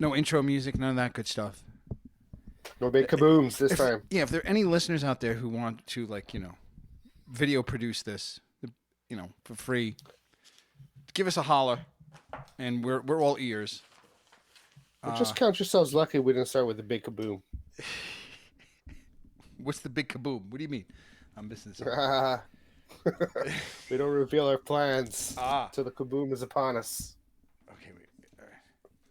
No intro music, none of that good stuff. No big kabooms this time. Yeah, if there are any listeners out there who want to video produce this, for free, give us a holler, and we're all ears. Well, just count yourselves lucky we didn't start with the big kaboom. What's the big kaboom? What do you mean? I'm missing something. We don't reveal our plans Ah. till the kaboom is upon us. Okay, wait.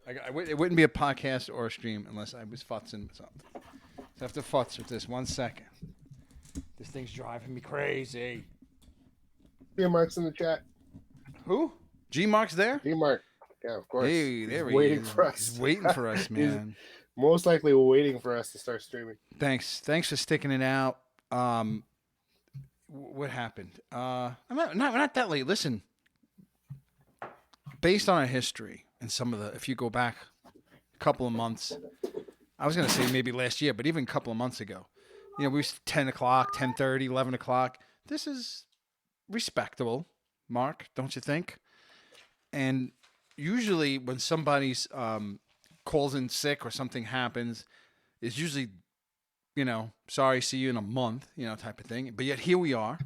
All right. It wouldn't be a podcast or a stream unless I was futzing something. So I have to futz with this 1 second. This thing's driving me crazy. G Mark's in the chat. Who? G Mark's there? G Mark. Yeah, of course. Hey, there He's he waiting is. for us. He's waiting for us, man. Most likely waiting for us to start streaming. Thanks for sticking it out. What happened? I'm not that late. Listen, based on our history and some of if you go back a couple of months, I was going to say maybe last year, but even a couple of months ago, we was 10 o'clock, 10:30, 11 o'clock. This is respectable, Mark, don't you think? And usually when somebody's calls in sick or something happens, it's usually, sorry, see you in a month, type of thing. But yet here we are,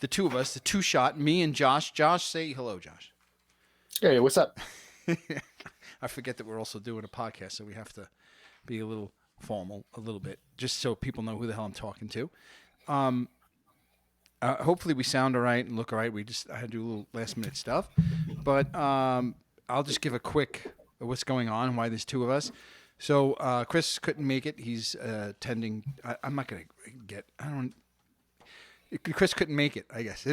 the two of us, the two shot, me and Josh. Josh, say hello, Josh. Hey, what's up? I forget that we're also doing a podcast, so we have to be a little formal, a little bit, just so people know who the hell I'm talking to. Hopefully we sound all right and look all right. I had to do a little last minute stuff, but I'll just give a quick what's going on and why there's two of us. So Chris couldn't make it. He's attending. I'm not gonna get. Chris couldn't make it. I guess.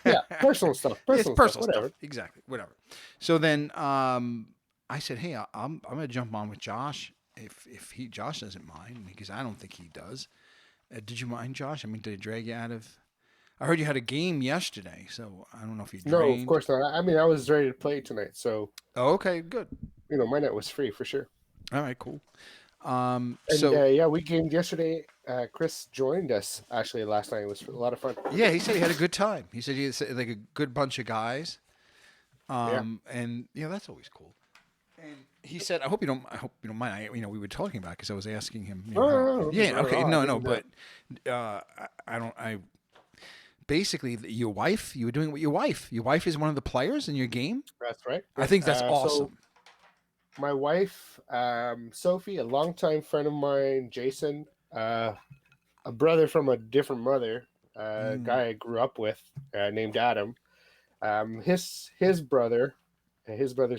Yeah, personal stuff. Personal stuff. Whatever. Exactly. Whatever. So then I said, hey, I'm gonna jump on with Josh if Josh doesn't mind, because I don't think he does. Did you mind, Josh? I mean, did it drag you out of? I heard you had a game yesterday, so I don't know if you drained. No, of course not. I mean, I was ready to play tonight, so. Oh, okay, good. My net was free for sure. All right, cool. We gamed yesterday. Chris joined us actually last night. It was a lot of fun. Yeah, he said he had a good time. He said he had like a good bunch of guys. And that's always cool. And he said, I hope you don't mind. We were talking about it because I was asking him. Basically, your wife, you were doing it with your wife. Your wife is one of the players in your game. That's right. I think that's awesome. So my wife, Sophie, a longtime friend of mine, Jason, a brother from a different mother, guy I grew up with, named Adam. His brother's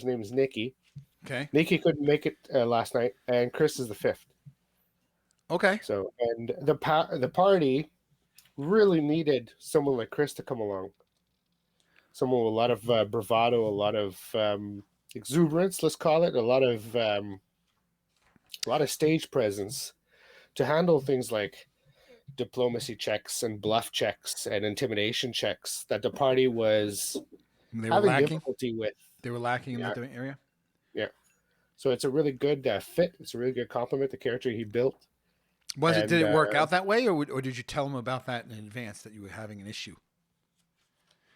name is Nikki. Okay. Nikki couldn't make it last night, and Chris is the fifth. Okay. So, and the party really needed someone like Chris to come along. Someone with a lot of bravado, a lot of exuberance, let's call it, a lot of stage presence to handle things like diplomacy checks and bluff checks and intimidation checks that the party was having difficulty with. They were lacking in that area? Yeah. So it's a really good fit. It's a really good compliment, the character he built. Did it work out that way, or did you tell him about that in advance, that you were having an issue?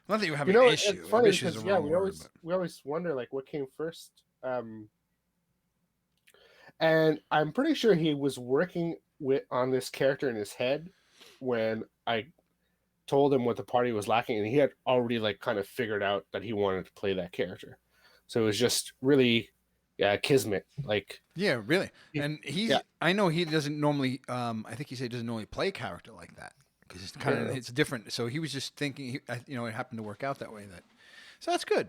Not that you were having an issue. It's funny because we always wonder like what came first. And I'm pretty sure he was working on this character in his head when I told him what the party was lacking, and he had already like kind of figured out that he wanted to play that character. So it was just really kismet. Like, yeah, really. And I know he doesn't normally. I think he said he doesn't normally play a character like that because it's kind of it's different. So he was just thinking, it happened to work out that way. So that's good,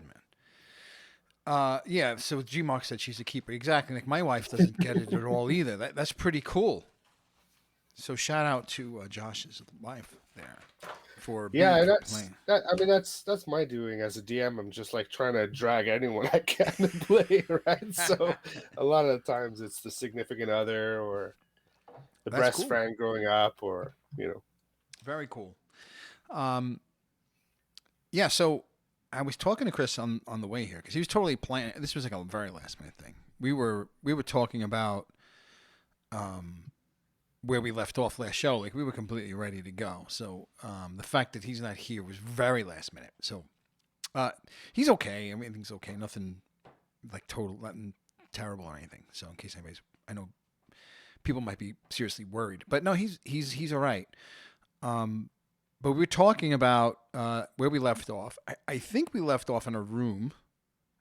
man. So G Mark said she's a keeper. Exactly. Like my wife doesn't get it at all either. That's pretty cool. So shout out to Josh's wife there for playing. That's my doing as a DM. I'm just like trying to drag anyone I can to play, right? So a lot of the times it's the significant other or the best friend growing up, or Very cool. So I was talking to Chris on the way here because he was totally planning. This was like a very last minute thing. We were talking about where we left off last show. Like we were completely ready to go. So the fact that he's not here was very last minute. So he's okay. I mean, everything's okay. Nothing like nothing terrible or anything. So in case anybody's, I know people might be seriously worried, but no, he's all right. But we were talking about where we left off. I think we left off in a room,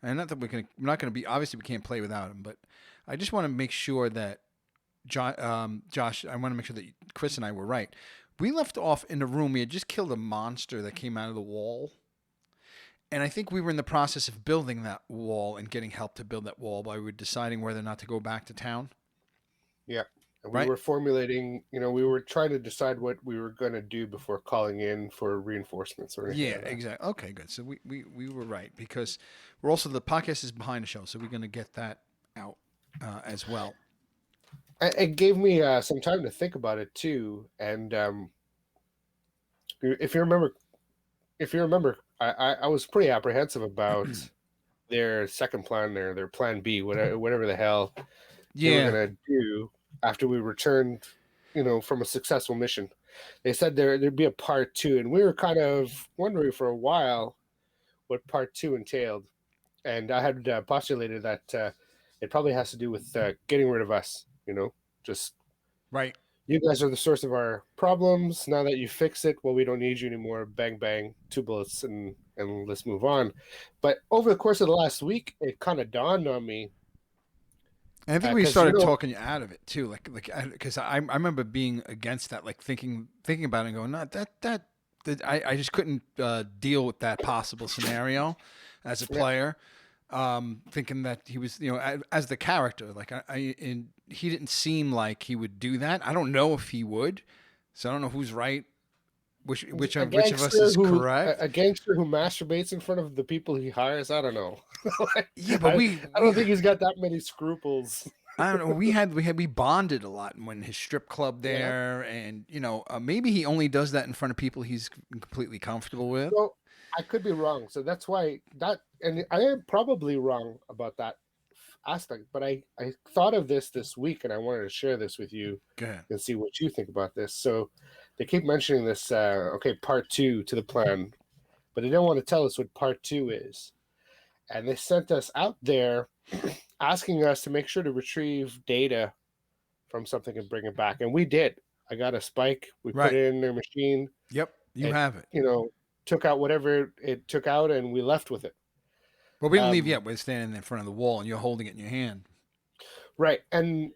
and not that we're not gonna be. Obviously, we can't play without him, but I just want to make sure that Josh, I want to make sure that Chris and I were right. We left off in a room. We had just killed a monster that came out of the wall. And I think we were in the process of building that wall and getting help to build that wall while we were deciding whether or not to go back to town. Yeah. And we Right? were formulating, we were trying to decide what we were going to do before calling in for reinforcements or anything Yeah, like that. exactly. Okay, good. So we were right because we're also, the podcast is behind the show, so we're going to get that out as well. It gave me some time to think about it too. And if you remember, I was pretty apprehensive about their second plan, their plan B, whatever the hell they were Yeah. gonna do after we returned, from a successful mission. They said there'd be a part 2, and we were kind of wondering for a while what part 2 entailed. And I had postulated that it probably has to do with getting rid of us. Just Right. you guys are the source of our problems. Now that you fix it, well, we don't need you anymore. Bang, bang, 2 bullets, and let's move on. But over the course of the last week, it kind of dawned on me. And I think we 'Cause, started talking you out of it too, like because I remember being against that, like thinking about it and going, no, that I just couldn't deal with that possible scenario as a player, thinking that he was, as the character, like and he didn't seem like he would do that. I don't know if he would, so I don't know who's right, which of us is correct. A gangster who masturbates in front of the people he hires. I don't know. Yeah, but I don't think he's got that many scruples. I don't know. We bonded a lot when his strip club there, and maybe he only does that in front of people he's completely comfortable with. So I could be wrong. So that's why and I am probably wrong about that aspect. But I thought of this week, and I wanted to share this with you and see what you think about this. So they keep mentioning this. Part 2 to the plan, but they don't want to tell us what part 2 is. And they sent us out there asking us to make sure to retrieve data from something and bring it back. And we did. I got a spike. We put it in their machine. Yep, you have it. Took out whatever it took out, and we left with it. Well, we didn't leave yet. We're standing in front of the wall, and you're holding it in your hand. Right. And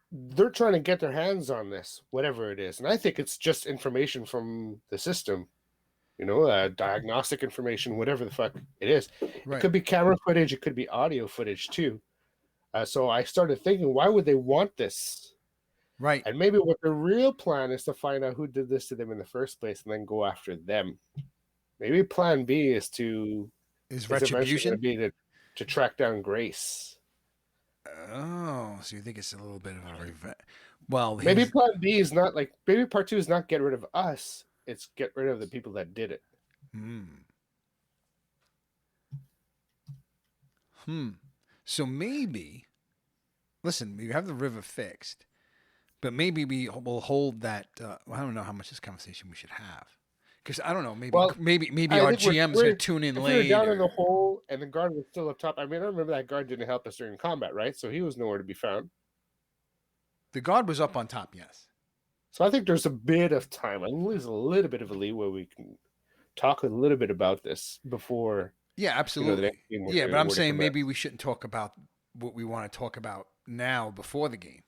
they're trying to get their hands on this, whatever it is. And I think it's just information from the system. Diagnostic information, whatever the fuck it is. Right. It could be camera footage. It could be audio footage too. So I started thinking, why would they want this? Right. And maybe what the real plan is to find out who did this to them in the first place and then go after them. Maybe plan B is retribution? Be to track down Grace. Oh, so you think it's a little bit of a revenge? Well, maybe plan B is not maybe part 2 is not get rid of us. It's get rid of the people that did it. So maybe, listen, we have the river fixed, but maybe we will hold that. I don't know how much this conversation we should have, because I don't know. Maybe our GM is going to tune in later. We were down in the hole, and the guard was still up top. I mean, I remember that guard didn't help us during combat, right? So he was nowhere to be found. The guard was up on top, yes. So I think there's a bit of time. I think there's a little bit of a leeway we can talk a little bit about this before. Yeah, absolutely. But I'm saying maybe we shouldn't talk about what we want to talk about now before the game,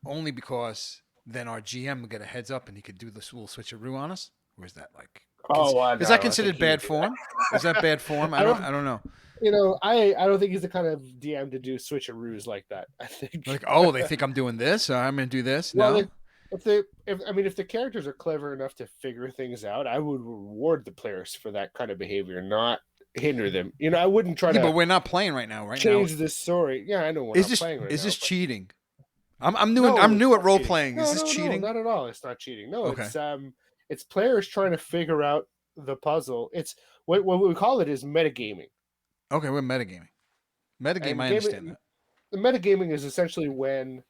only because then our GM will get a heads up and he could do this little switcheroo on us. Or is that like? Is that considered bad form? Is that bad form? I don't know. I don't think he's the kind of DM to do switcheroos like that. I think they think I'm doing this, or I'm going to do this. No. If the characters are clever enough to figure things out, I would reward the players for that kind of behavior, not hinder them. I wouldn't try to. Yeah, but we're not playing right now. Change this story. Yeah, I know we're not playing right now. Is this cheating? I'm new at role playing. Is this cheating? No, not at all. It's not cheating. No, okay. It's players trying to figure out the puzzle. It's what we call it is metagaming. Okay, we're metagaming. Metagame, I understand that. The metagaming is essentially when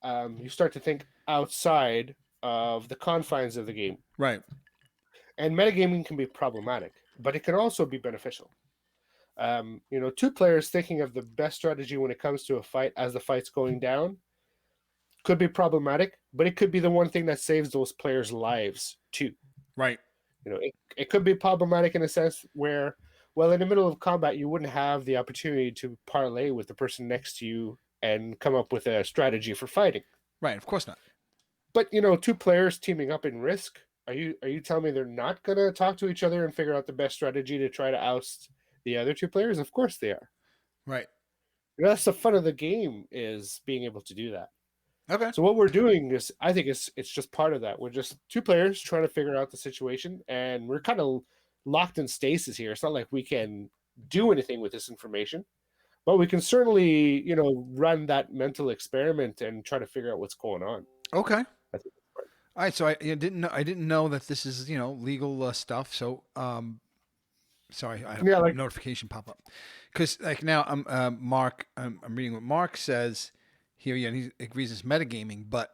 you start to think outside of the confines of the game. Right. And metagaming can be problematic, but it can also be beneficial. Two players thinking of the best strategy when it comes to a fight as the fight's going down could be problematic, but it could be the one thing that saves those players' lives too. Right. It could be problematic in a sense where, well, in the middle of combat, you wouldn't have the opportunity to parlay with the person next to you and come up with a strategy for fighting. Right. Of course not. But two players teaming up in Risk, are you telling me they're not gonna talk to each other and figure out the best strategy to try to oust the other two players? Of course they are. Right. That's the fun of the game, is being able to do that. Okay. So what we're doing is, I think it's just part of that. We're just two players trying to figure out the situation, and we're kind of locked in stasis here. It's not like we can do anything with this information, but we can certainly, run that mental experiment and try to figure out what's going on. Okay. I think that's part. All right. So I didn't know that this is legal stuff. So sorry, I had Yeah, a like notification pop up because like now I'm Mark. I'm reading what Mark says here. Yeah, and he agrees it's metagaming, but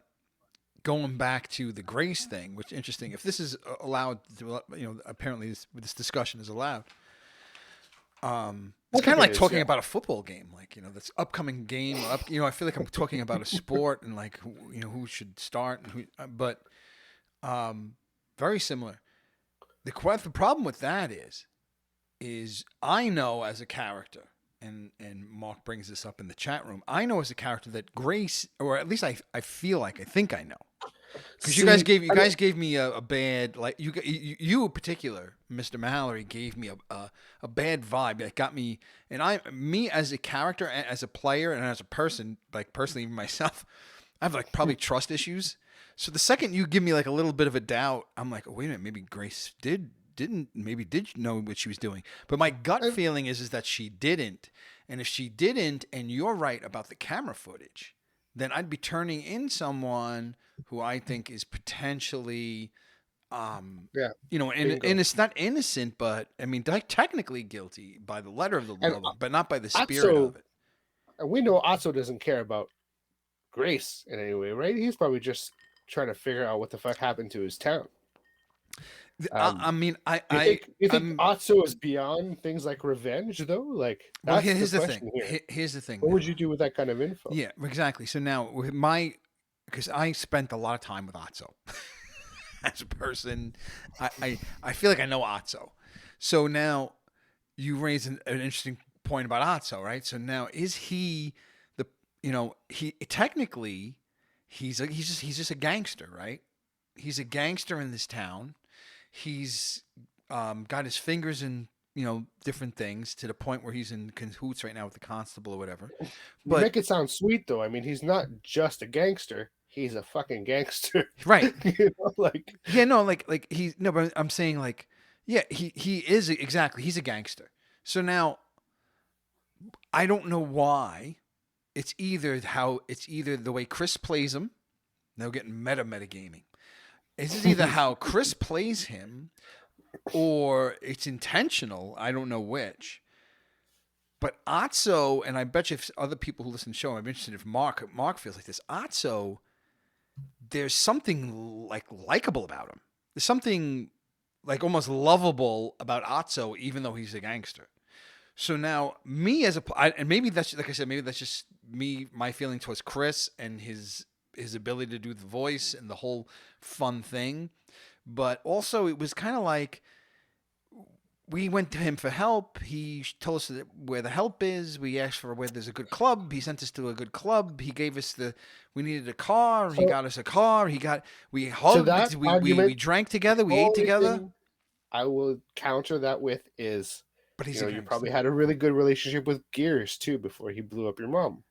going back to the grace thing, which is interesting. If this is allowed, to, apparently this discussion is allowed. It's kind of like talking about a football game, like this upcoming game. I feel like I'm talking about a sport and like who should start and who, but very similar. The problem with that is I know as a character, and Mark brings this up in the chat room. I know as a character that Grace, or at least I think I know. Because you guys gave me a bad, like you in particular, Mr. Mallory, gave me a bad vibe that got me, and me as a character, as a player, and as a person, like personally even myself, I have like probably trust issues. So the second you give me like a little bit of a doubt, I'm like, oh, wait a minute, maybe Grace did know what she was doing. But my gut feeling is that she didn't, and if she didn't, and you're right about the camera footage, then I'd be turning in someone who I think is potentially, and it's not innocent, but I mean, technically guilty by the letter of the law, but not by the spirit of it. And we know Atso doesn't care about Grace in any way, right? He's probably just trying to figure out what the fuck happened to his town. I mean, you think Atso is beyond things like revenge, though? Like, well, here's the thing. Here's the thing. What would you do with that kind of info? Yeah, exactly. So now with because I spent a lot of time with Atso as a person, I feel like I know Atso. So now you raise an interesting point about Atso, right? So now is he he technically he's just a gangster, right? He's a gangster in this town. He's got his fingers in different things to the point where he's in cahoots right now with the constable or whatever. But make it sound sweet though. I mean, he's not just a gangster; he's a fucking gangster, right? Like but I'm saying like, yeah, he is exactly. He's a gangster. So now, I don't know why. It's either the way Chris plays him. Now we're getting metagaming. It's either how Chris plays him, or it's intentional. I don't know which. But Atso, and I bet you if other people who listen to the show, I'm interested if Mark feels like this. Atso, there's something like likable about him. There's something like almost lovable about Atso, even though he's a gangster. So now, me as and maybe that's like I said, maybe that's just me, my feeling towards Chris and his ability to do the voice and the whole fun thing. But also it was kind of like we went to him for help. He told us where the help is. We asked for where there's a good club. He sent us to a good club. He gave us we needed a car. He got us a car. We hugged. We drank together. We ate together. I will counter that with is, but you probably had a really good relationship with Gears too before he blew up your mom.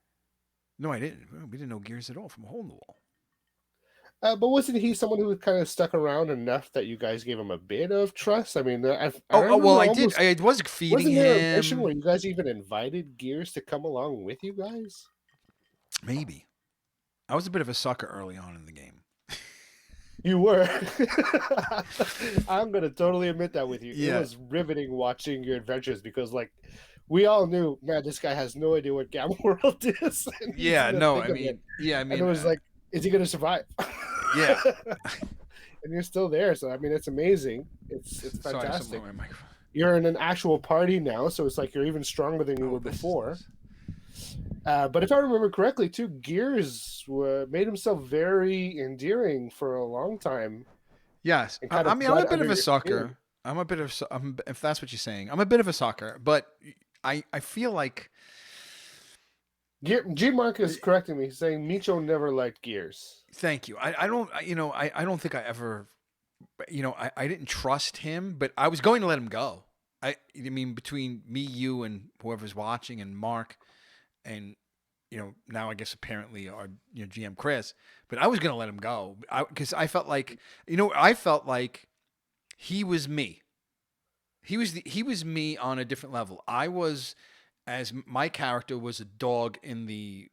No, I didn't. We didn't know Gears at all from a hole in the wall. But wasn't he someone who kind of stuck around enough that you guys gave him a bit of trust? I mean, I did. I was feeding wasn't him. There a mission where you guys even invited Gears to come along with you guys? Maybe. I was a bit of a sucker early on in the game. You were. I'm gonna totally admit that with you. Yeah. It was riveting watching your adventures because, like, we all knew, man, this guy has no idea what Gamma World is. Yeah, no, I mean, and it was like, is he gonna survive? Yeah. And you're still there, so I mean, it's amazing. It's fantastic. Sorry, you're in an actual party now, so it's like you're even stronger than you Oh, were this is before. nice. But if I remember correctly, too, Gears made himself very endearing for a long time Yes, and I, kind I of mean I'm a got bit under of a your skin. sucker. I'm a bit of if that's what you're saying. I'm a bit of a sucker, but I feel like G Mark is correcting me, saying Micho never liked Gears. thank you. I don't I don't think I ever I didn't trust him, but I was going to let him go. I mean between me, you, and whoever's watching, and Mark, and now I guess apparently our GM Chris, but I was going to let him go because I felt like I felt like he was me. He was me on a different level. I was as my character was a dog in the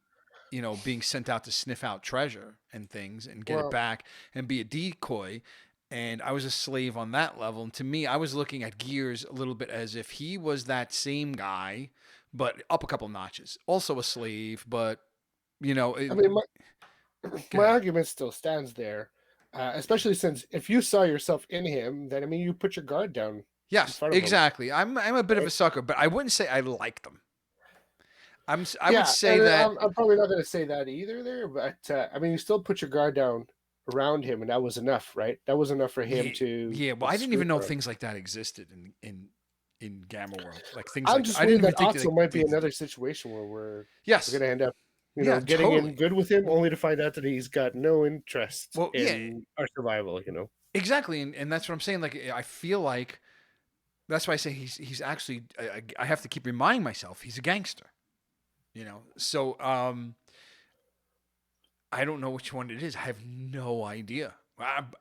being sent out to sniff out treasure and things and get it Well, back and be a decoy, and I was a slave on that level. And to me, I was looking at Gears a little bit as if he was that same guy but up a couple notches. Also a slave, but I mean, go my ahead. argument still stands there, especially since if you saw yourself in him, then I mean, you put your guard down in Yes, front of him, exactly. I'm a bit of right? a sucker, but I wouldn't say I like them. I would Yeah, say and that I'm probably not going to say that either there, but I mean, you still put your guard down around him, and that was enough, right? That was enough for him yeah, to yeah. Well, get I didn't screwed even know for. things like that existed in Gamma World. Like things I'm like just I didn't worried even that think also might they be another existed. situation where we're Yes, going to end up, yeah, getting in totally. good with him, only to find out that he's got no interest Well, yeah, in our survival. exactly, and that's what I'm saying. Like I feel like that's why I say he's actually. I have to keep reminding myself he's a gangster. So I don't know which one it is. I have no idea.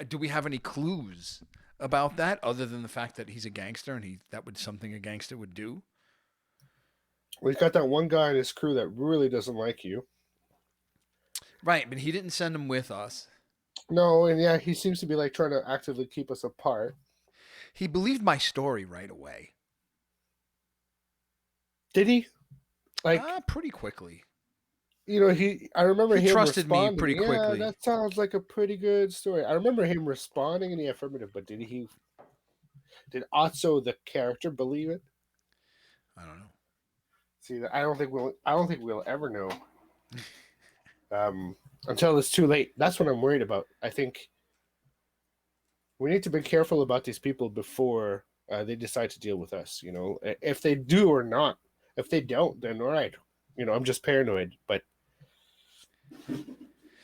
Do we have any clues about that other than the fact that he's a gangster and that would something a gangster would do? We've got that one guy in his crew that really doesn't like you. Right, but he didn't send him with us. No, and yeah, he seems to be like trying to actively keep us apart. He believed my story right away. Did he? Like, Pretty quickly. I remember He him trusted me responding, pretty yeah, quickly. that sounds like a pretty good story. I remember him responding in the affirmative, but did Otso the character believe it? I don't know. See, I don't think we'll ever know until it's too late. That's what I'm worried about. I think we need to be careful about these people before they decide to deal with us. If they do or not. If they don't, then all right. I'm just paranoid, but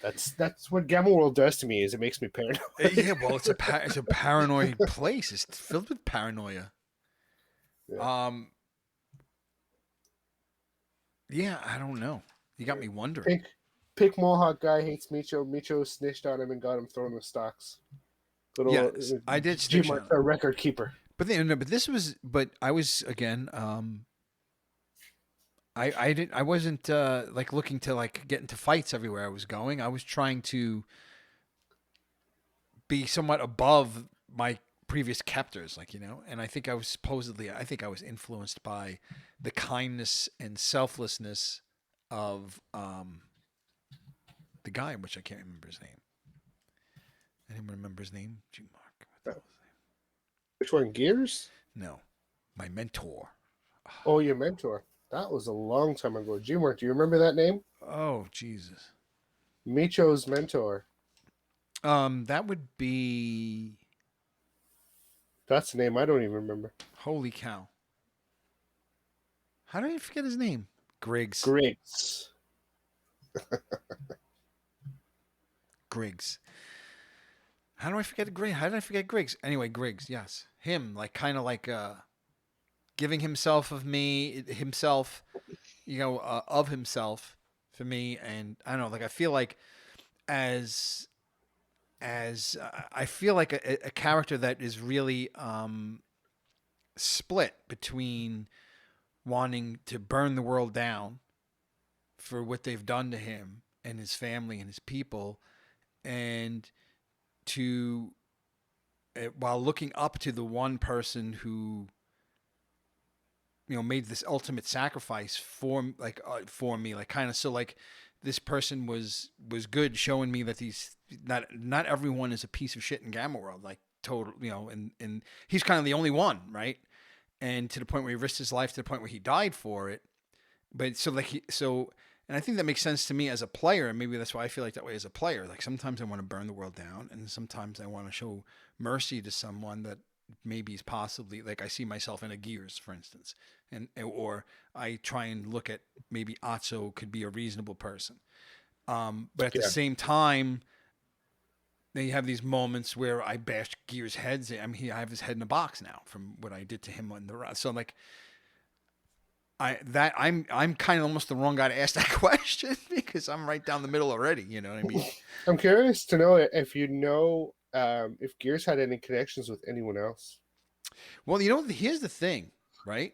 that's what Gamma World does to me. Is it makes me paranoid. Yeah, well, it's a paranoid place. It's filled with paranoia. Yeah. Um, yeah, I don't know. You got me wondering. Pink Pink Mohawk guy hates Micho. Micho snitched on him and got him thrown in the stocks. Little Yes, I did G snitch on Mark's him. our record keeper. But no, but this was, but I was again. I wasn't like looking to like get into fights everywhere I was going. I was trying to be somewhat above my previous captors, and I think I was influenced by the kindness and selflessness of the guy, which I can't remember his name. Anyone remember his name? G Mark. What the hell is Which one? Gears? his name? No, my mentor. Oh, your mentor. That was a long time ago. G Mark, do you remember that name? Oh Jesus. Micho's mentor. That would be That's the name I don't even remember. holy cow. How did I forget his name? Griggs. Griggs. Griggs. How do I forget Griggs? How did I forget Griggs? Anyway, Griggs, yes. Him, like kind of like giving himself himself, of himself for me, and I don't know, like I feel like as I feel like a character that is really split between wanting to burn the world down for what they've done to him and his family and his people, and to while looking up to the one person who made this ultimate sacrifice for me, like kind of, so like this person was good, showing me that these not everyone is a piece of shit in Gamma World, like total, and he's kind of the only one, right? and to the point where he risked his life to the point where he died for it. But and I think that makes sense to me as a player, and maybe that's why I feel like that way as a player. Like sometimes I want to burn the world down, and sometimes I want to show mercy to someone that maybe is possibly like I see myself in a Gears, for instance, and or I try and look at maybe Atso could be a reasonable person. But at the Yeah. same time, then you have these moments where I bash Gears' heads. I mean, I have his head in a box now from what I did to him on the run. So like, I'm kind of almost the wrong guy to ask that question because I'm right down the middle already. You know what I mean? I'm curious to know if you know if Gears had any connections with anyone else. Well, you know, here's the thing, right?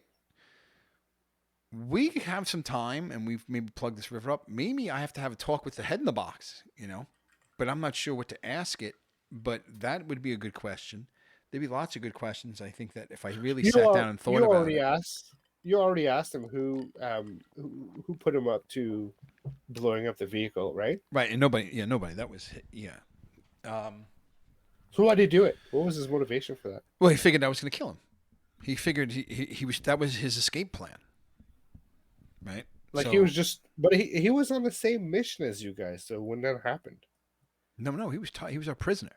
We have some time, and we've maybe plugged this river up. Maybe I have to have a talk with the head in the box, you know, but I'm not sure what to ask it. But that would be a good question. There'd be lots of good questions. I think that if I really sat down and thought You about already it. asked. You already asked him who put him up to blowing up the vehicle, right? Right, and nobody. That was yeah. So why did he do it? What was his motivation for that? Well, he figured I was going to kill him. He figured he was that was his escape plan, right? Like he was So just, but he was on the same mission as you guys. So when that happened, no, he was he was our prisoner.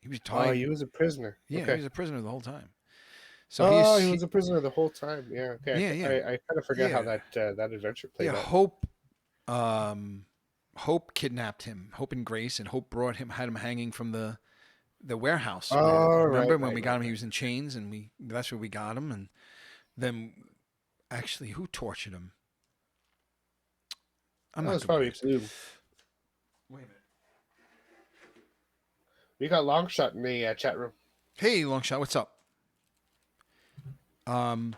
He was oh, tied. he was a prisoner. Yeah, he Okay. was a prisoner the whole time. So Oh, he was a prisoner the whole time. Yeah. Okay. yeah, yeah, I kind of forget how yeah, that adventure yeah. played out. Um, Hope kidnapped him. Hope and Grace, and Hope had him hanging from the warehouse. Where Oh, remember right, when right, we right, got him, he right. was in chains, and that's where we got him. And then actually, who tortured him? I'm That not was good with probably names. Blue. Wait a minute. We got long shot in the chat room. Hey, Longshot, what's up? Um,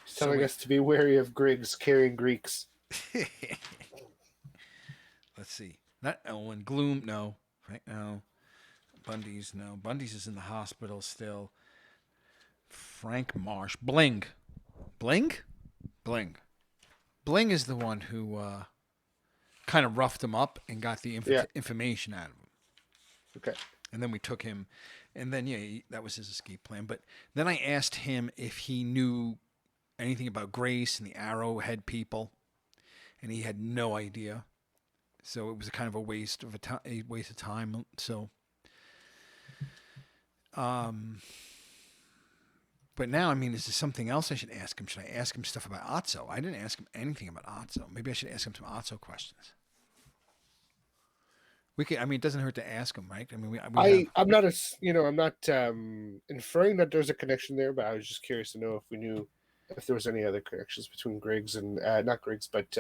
He's so telling we us to be wary of Griggs carrying Greeks. let's see. Not Owen Gloom. No, right? No. Bundy's no. Bundy's is in the hospital still. Frank Marsh. Bling. Bling. Bling. Bling is the one who kind of roughed him up and got the Yeah. information out of him. Okay. And then we took him, and then that was his escape plan. But then I asked him if he knew anything about Grace and the Arrowhead people, and he had no idea. So it was a kind of a waste of time. So, um, but now I mean, is there something else I should ask him? Should I ask him stuff about Atso? I didn't ask him anything about Atso. Maybe I should ask him some Atso questions. We could. I mean, it doesn't hurt to ask him, right? I mean, we have. I'm not I'm not inferring that there's a connection there, but I was just curious to know if we knew if there was any other connections between Griggs and not Griggs, but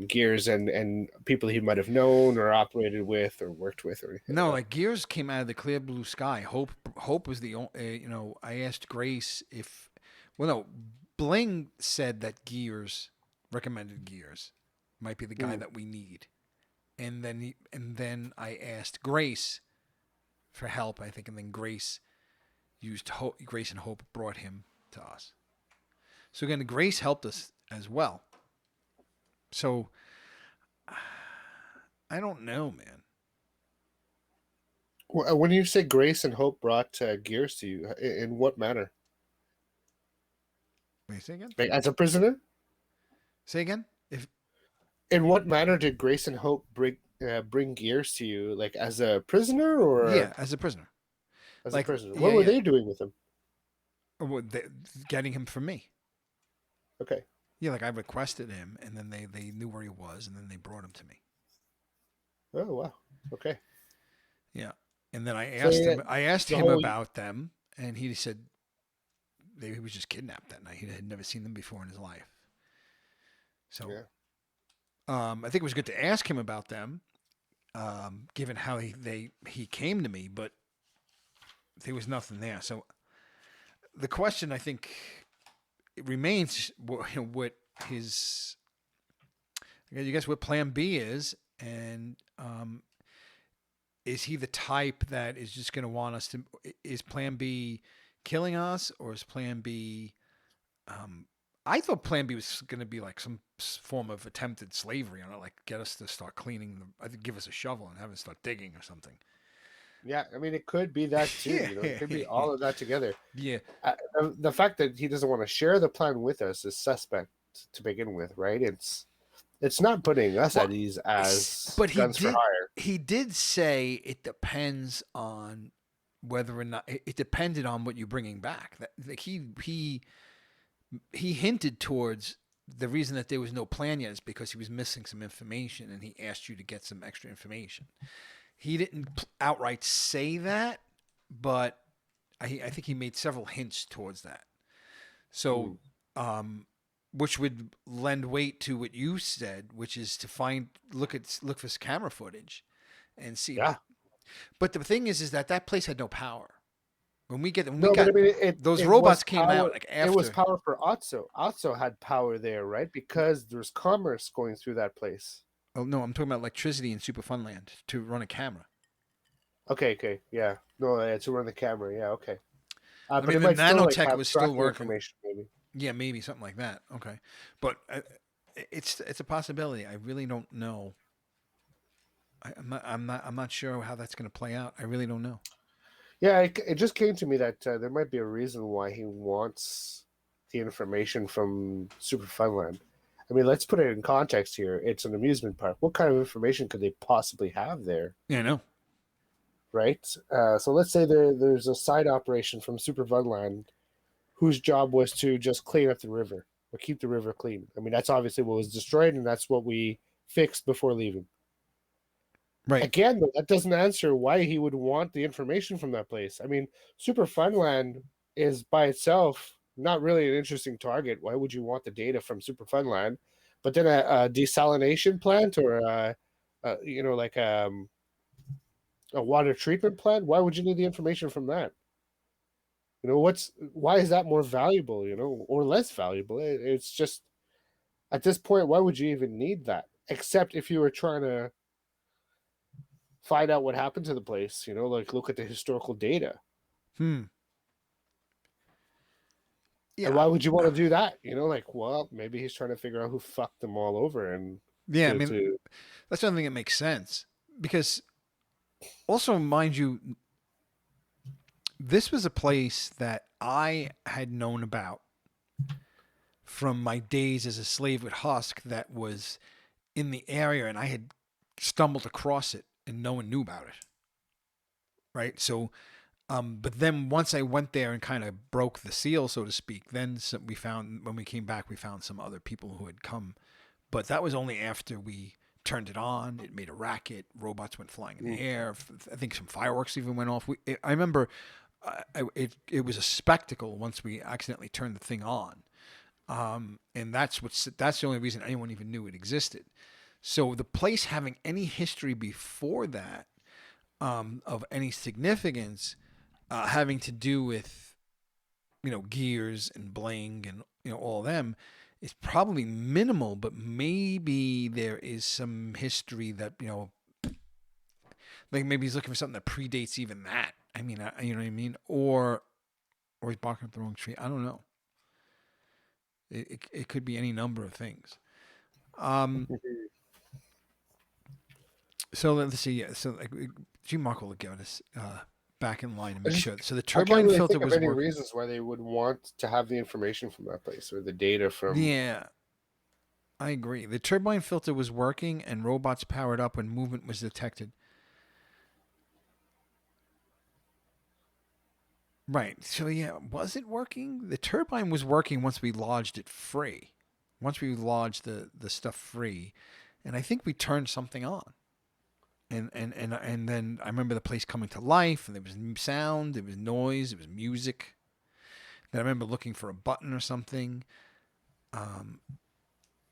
Gears and people he might have known or operated with or worked with or anything No, like like Gears came out of the clear blue sky. Hope was the only. I asked Grace if. Well, no, Bling said that Gears recommended Gears might be the guy that. that we need, and then I asked Grace for help. I think, and then Grace used Hope. Grace and Hope brought him to us. So again, Grace helped us as well. So I don't know, man. When you say Grace and Hope brought Gears to you, in what manner? Wait, say again. Like as a prisoner? Say again. If In what manner did Grace and Hope bring Gears to you? Like as a prisoner or yeah, as a prisoner. as a Like prisoner? yeah, What were yeah. they doing with him? Or getting him from me. Okay. Yeah, like I requested him, and then they knew where he was, and then they brought him to me. Oh wow. Okay. Yeah, and then So yeah, I asked the him whole about them, and he said he was just kidnapped that night. He had never seen them before in his life. So, yeah. I think it was good to ask him about them, given how he came to me, but there was nothing there. So the question I think it remains what his I guess what Plan B is, and is he the type that is just going to want us to? Is Plan B killing us, or is Plan B? I thought Plan B was going to be like some form of attempted slavery on it, like get us to start cleaning. I think give us a shovel and have us start digging or something. Yeah, I mean, it could be that too. You know, it could be all of that together. Yeah. The fact that he doesn't want to share the plan with us is suspect to begin with, right? It's not putting us Well, at ease as but guns for hire. he did say it depends on whether or not it depended on what you're bringing back. That like he hinted towards the reason that there was no plan yet is because he was missing some information and he asked you to get some extra information. He didn't outright say that, but I think he made several hints towards that. So, Mm. which would lend weight to what you said, which is to look for camera footage and see. Yeah. But the thing is that that place had no power. When we No, but got I mean, those it was robots came power. out like It was after. power for Otso. Otso had power there, right? Because there's commerce going through that place. Oh no, I'm talking about electricity in Super Funland to run a camera. Okay, yeah. No, to run the camera. Yeah, okay. I But mean, it the might still like nanotech have was still tracking working. information, maybe. Yeah, maybe something like that. Okay, but it's a possibility. I really don't know. I'm not sure how that's going to play out. I really don't know. Yeah, it just came to me that there might be a reason why he wants the information from Super Funland. I mean, let's put it in context here. It's an amusement park. What kind of information could they possibly have there, Yeah, I know. right? So let's say there's a side operation from Super Funland whose job was to just clean up the river or keep the river clean. I mean, that's obviously what was destroyed, and that's what we fixed before leaving. Right. Again, though, that doesn't answer why he would want the information from that place. I mean, Super Funland is by itself not really an interesting target. Why would you want the data from Super Funland? But then a desalination plant or like a water treatment plant, why would you need the information from that? You know, why is that more valuable? You know, or less valuable? It's just at this point, why would you even need that? Except if you were trying to find out what happened to the place, like look at the historical data. Hmm. And Yeah. why would you want to do that? Like, well, maybe he's trying to figure out who fucked them all over and Yeah. I mean, to that's something that makes sense because also, mind you, this was a place that I had known about from my days as a slave with Husk that was in the area, and I had stumbled across it, and no one knew about it. Right. So, but then once I went there and kind of broke the seal, so to speak, then we found when we came back, we found some other people who had come, but that was only after we turned it on. It made a racket. Robots went flying in the air. I think some fireworks even went off. I remember it was a spectacle once we accidentally turned the thing on, and that's the only reason anyone even knew it existed. So the place having any history before that of any significance, having to do with gears and bling and all of them, is probably minimal. But maybe there is some history that like maybe he's looking for something that predates even that. I mean, you know what I mean, or he's barking up the wrong tree. I don't know. It could be any number of things. Um, so let's see. Yeah, so like G Mark will get us back in line and I make just sure. So the I can't turbine really filter think of was any working. reasons why they would want to have the information from that place or the data from. Yeah, I agree. The turbine filter was working and robots powered up when movement was detected. Right. So yeah, was it working? The turbine was working once we lodged it free. Once we lodged the stuff free, and I think we turned something on. And then I remember the place coming to life, and there was sound, there was noise, there was music. Then I remember looking for a button or something. Um,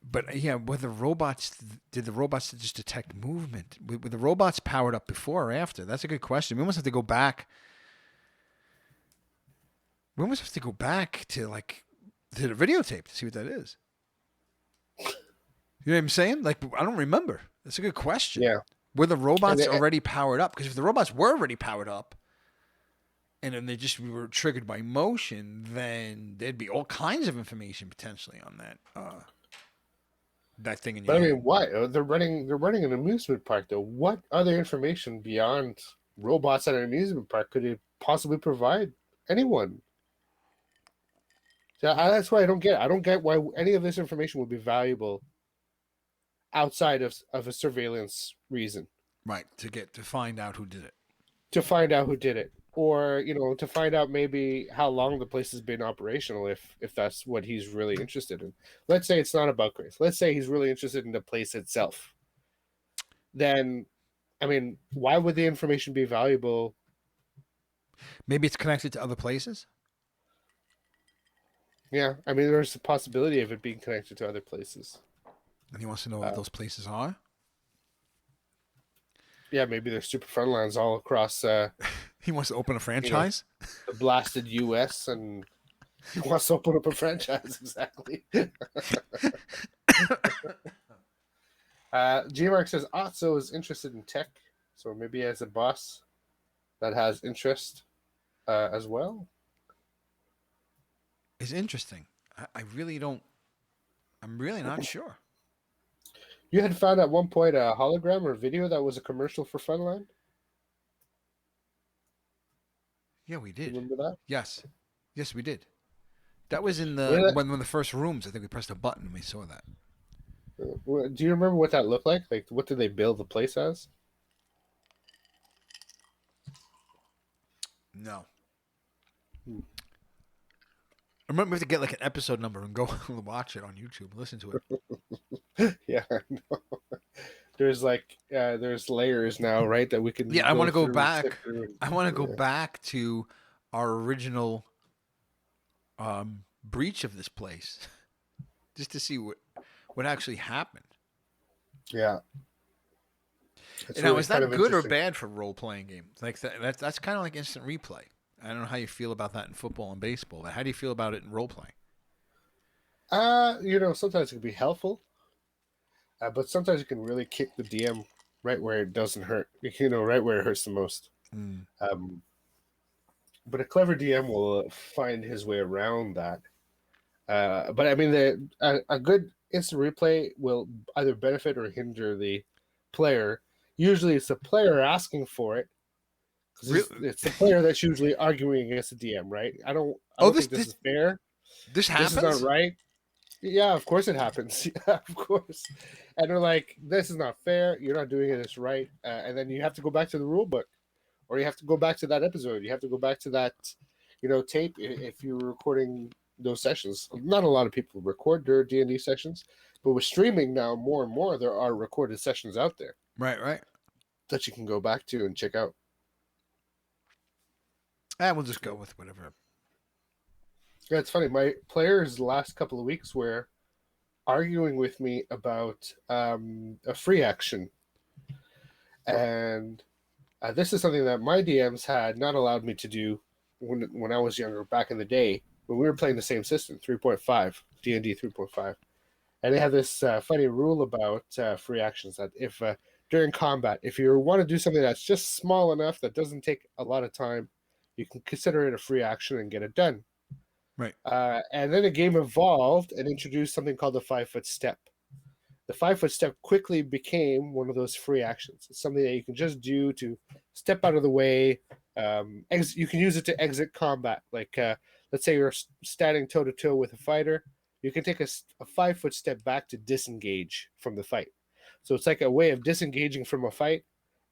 but yeah, whether robots did the robots just detect movement? Were the robots powered up before or after? That's a good question. We almost have to go back. We almost have to go back to to the videotape to see what that is. You know what I'm saying? Like I don't remember. That's a good question. Yeah, Were the and robots it, already powered up? Because if the robots were already powered up, and then they just were triggered by motion, then there'd be all kinds of information potentially on that thing in your but I head. mean, why they're running an amusement park though? What other information beyond? robots at an amusement park could it possibly provide anyone? So that's why I don't get. I don't get why any of this information would be valuable outside of a surveillance reason Right. To find out who did it. to find out who did it, or to find out maybe how long the place has been operational. If that's what he's really interested in. Let's say it's not about Grace. Let's say he's really interested in the place itself. Then, I mean, why would the information be valuable? Maybe it's connected to other places. Yeah, I mean, there's a possibility of it being connected to other places. And he wants to know what those places are. Yeah, maybe there's super fun lands all across He wants to open a franchise. the blasted U.S. and he wants to open up a franchise. Exactly. G-Mark says Otso is interested in tech, so maybe he has a boss that has interest as well. It's interesting. I really don't. I'm really not sure. You had found at one point a hologram or video that was a commercial for Funland. Yeah, we did. Remember that? Yes, we did. That was in Where one of the first rooms. I think we pressed a button and we saw that. Do you remember what that looked like? Like, what did they build the place as? No. I remember we have to get like an episode number and go watch it on YouTube, listen to it. Yeah, I know. There's there's layers now, right? That we can. Yeah, I want to go through, back. skip through. I want to go back to our original breach of this place, just to see what actually happened. Yeah. Now, is that good or bad for role playing games? Like that's kind of like instant replay. I don't know how you feel about that in football and baseball. But how do you feel about it in role playing? Sometimes it can be helpful, but sometimes it can really kick the DM right where it doesn't hurt. Right where it hurts the most. Mm. But a clever DM will find his way around that. But I mean, a good instant replay will either benefit or hinder the player. Usually, it's the player asking for it. It's the player that's usually arguing against the DM, right? I don't think this is fair. This happens? This is not right. Yeah, of course it happens. Yeah, of course. And they're like, this is not fair. You're not doing this right. And then you have to go back to the rule book, or you have to go back to that episode. You have to go back to that, tape if you're recording those sessions. Not a lot of people record their D&D sessions, but with streaming now, more and more, there are recorded sessions out there. Right. That you can go back to and check out. And we'll just go with whatever. Yeah, it's funny. My players the last couple of weeks were arguing with me about a free action. And this is something that my DMs had not allowed me to do when I was younger, back in the day, when we were playing the same system, 3.5, D&D 3.5. And they have this funny rule about free actions that if during combat, if you want to do something that's just small enough that doesn't take a lot of time, you can consider it a free action and get it done. Right. And then the game evolved and introduced something called the 5-foot step. The 5-foot step quickly became one of those free actions. It's something that you can just do to step out of the way. You can use it to exit combat. Like, let's say you're standing toe to toe with a fighter. You can take a 5-foot step back to disengage from the fight. So it's like a way of disengaging from a fight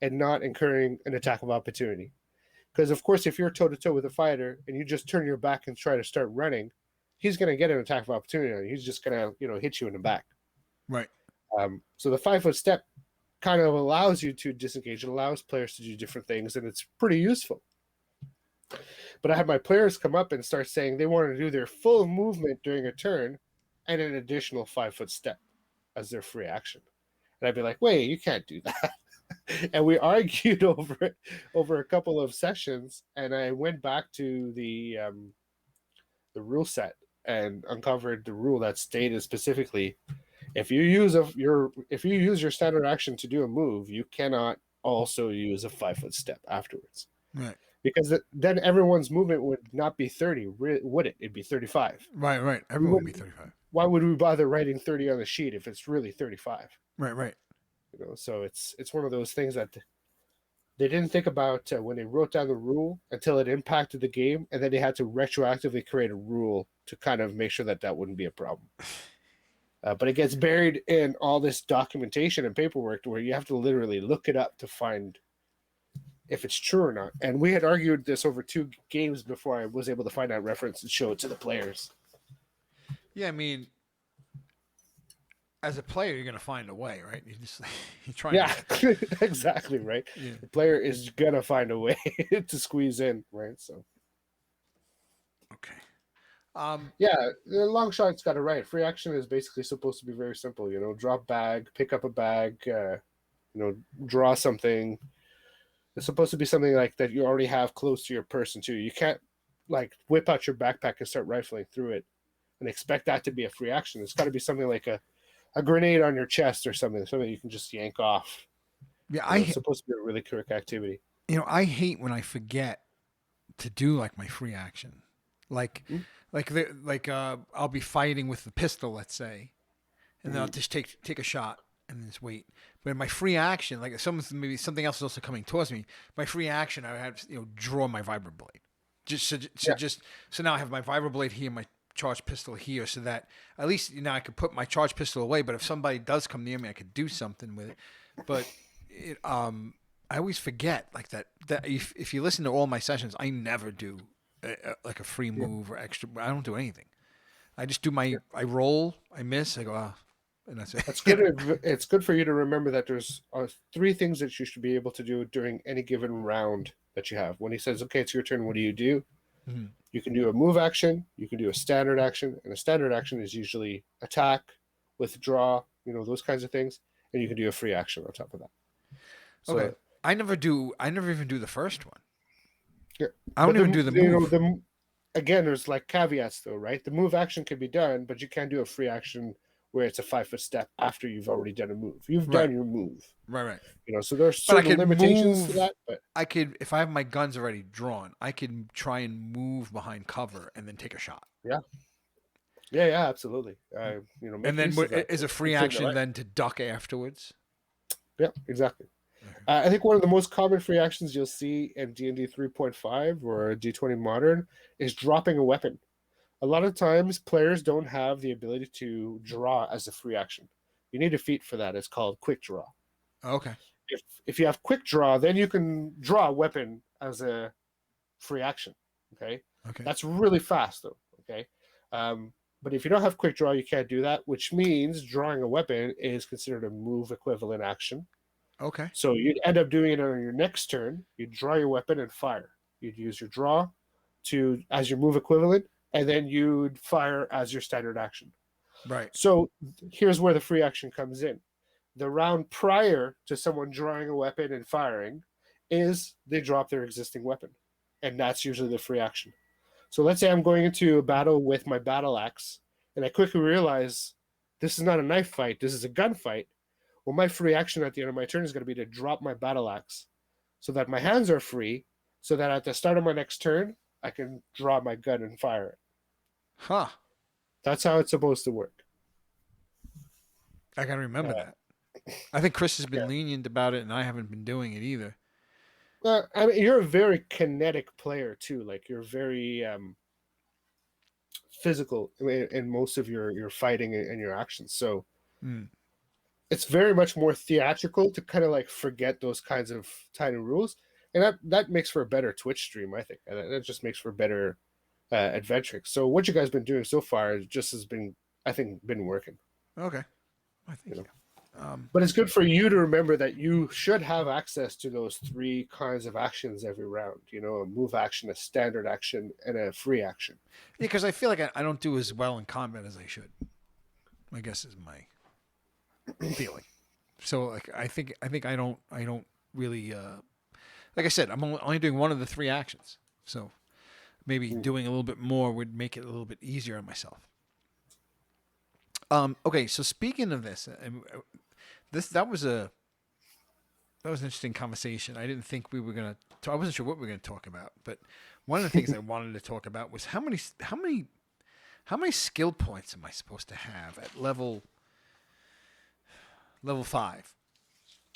and not incurring an attack of opportunity. Because, of course, if you're toe-to-toe with a fighter and you just turn your back and try to start running, he's going to get an attack of opportunity on you. He's just going to, hit you in the back. Right. So the 5-foot step kind of allows you to disengage. It allows players to do different things, and it's pretty useful. But I had my players come up and start saying they wanted to do their full movement during a turn and an additional 5-foot step as their free action. And I'd be like, wait, you can't do that. And we argued over it over a couple of sessions, and I went back to the rule set and uncovered the rule that stated specifically, if you use your standard action to do a move, you cannot also use a 5-foot step afterwards. Right. Because then everyone's movement would not be 30, would it? It'd be 35. Right. Everyone would be 35. Why would we bother writing 30 on the sheet if it's really 35? Right. So it's one of those things that They didn't think about when they wrote down the rule until it impacted the game, and then they had to retroactively create a rule to kind of make sure that that wouldn't be a problem. But it gets buried in all this documentation and paperwork where you have to literally look it up to find if it's true or not. And we had argued this over 2 games before I was able to find that reference and show it to the players. Yeah, I mean, as a player, you're gonna find a way, right? You try. Yeah, exactly right. Yeah. The player is gonna find a way to squeeze in, right? So Okay. yeah, the long shot's got it right. Free action is basically supposed to be very simple. Drop bag, pick up a bag, draw something. It's supposed to be something like that you already have close to your person too. You can't like whip out your backpack and start rifling through it and expect that to be a free action. It's got to be something like a grenade on your chest or something you can just yank off. Yeah, It's supposed to be a really quick activity. I hate when I forget to do like my free action, like I'll be fighting with the pistol, let's say, and then I'll just take a shot and then just wait. But in my free action, like if maybe something else is also coming towards me, my free action I have to draw my vibroblade, so now I have my vibroblade here, my charged pistol here, so that at least I could put my charged pistol away. But if somebody does come near me, I could do something with it. But I always forget like that if you listen to all my sessions, I never do like a free move or extra. I don't do anything. I just do I roll, I miss, I go, and that's it. That's good. It's good for you to remember that there's 3 things that you should be able to do during any given round that you have. When he says, okay, it's your turn, what do you do? Mm-hmm. You can do a move action, you can do a standard action, and a standard action is usually attack, withdraw, those kinds of things, and you can do a free action on top of that. So, okay. I never even do the first one. Yeah. I don't even do the move. Again, there's like caveats though, right? The move action can be done, but you can't do a free action where it's a 5-foot step after you've already done a move. You've done your move. Right. So there's certain limitations to that, but I could, if I have my guns already drawn, I could try and move behind cover and then take a shot. Yeah, absolutely. And then is a free action then to duck afterwards? Yeah, exactly. I think one of the most common free actions you'll see in D&D 3.5 or D20 Modern is dropping a weapon. A lot of times, players don't have the ability to draw as a free action. You need a feat for that. It's called quick draw. Okay. If you have quick draw, then you can draw a weapon as a free action. Okay. That's really fast, though. Okay. But if you don't have quick draw, you can't do that, which means drawing a weapon is considered a move equivalent action. Okay. So you'd end up doing it on your next turn. You'd draw your weapon and fire. You'd use your draw as your move equivalent, and then you'd fire as your standard action. Right. So here's where the free action comes in. The round prior to someone drawing a weapon and firing is they drop their existing weapon, and that's usually the free action. So let's say I'm going into a battle with my battle axe, and I quickly realize this is not a knife fight, this is a gunfight. Well, my free action at the end of my turn is going to be to drop my battle axe so that my hands are free, so that at the start of my next turn, I can draw my gun and fire it. Huh. That's how it's supposed to work. I got to remember that. I think Chris has been lenient about it, and I haven't been doing it either. I mean, you're a very kinetic player, too. Like, you're very physical in most of your fighting and your actions. So... It's very much more theatrical to kind of like forget those kinds of tiny rules, and that makes for a better Twitch stream, I think, and that just makes for better adventuring. So what you guys been doing so far just has been, I think, been working. Okay, I think. But it's good for you to remember that you should have access to those 3 kinds of actions every round. A move action, a standard action, and a free action. Yeah, because I feel like I don't do as well in combat as I should. I guess is my feeling. So like I think I don't really like I said, I'm only doing one of the 3 actions. So maybe doing a little bit more would make it a little bit easier on myself. Okay, so speaking of this, that was an interesting conversation. I didn't think we were gonna. I wasn't sure what we were gonna talk about, but one of the things I wanted to talk about was how many skill points am I supposed to have at level 5?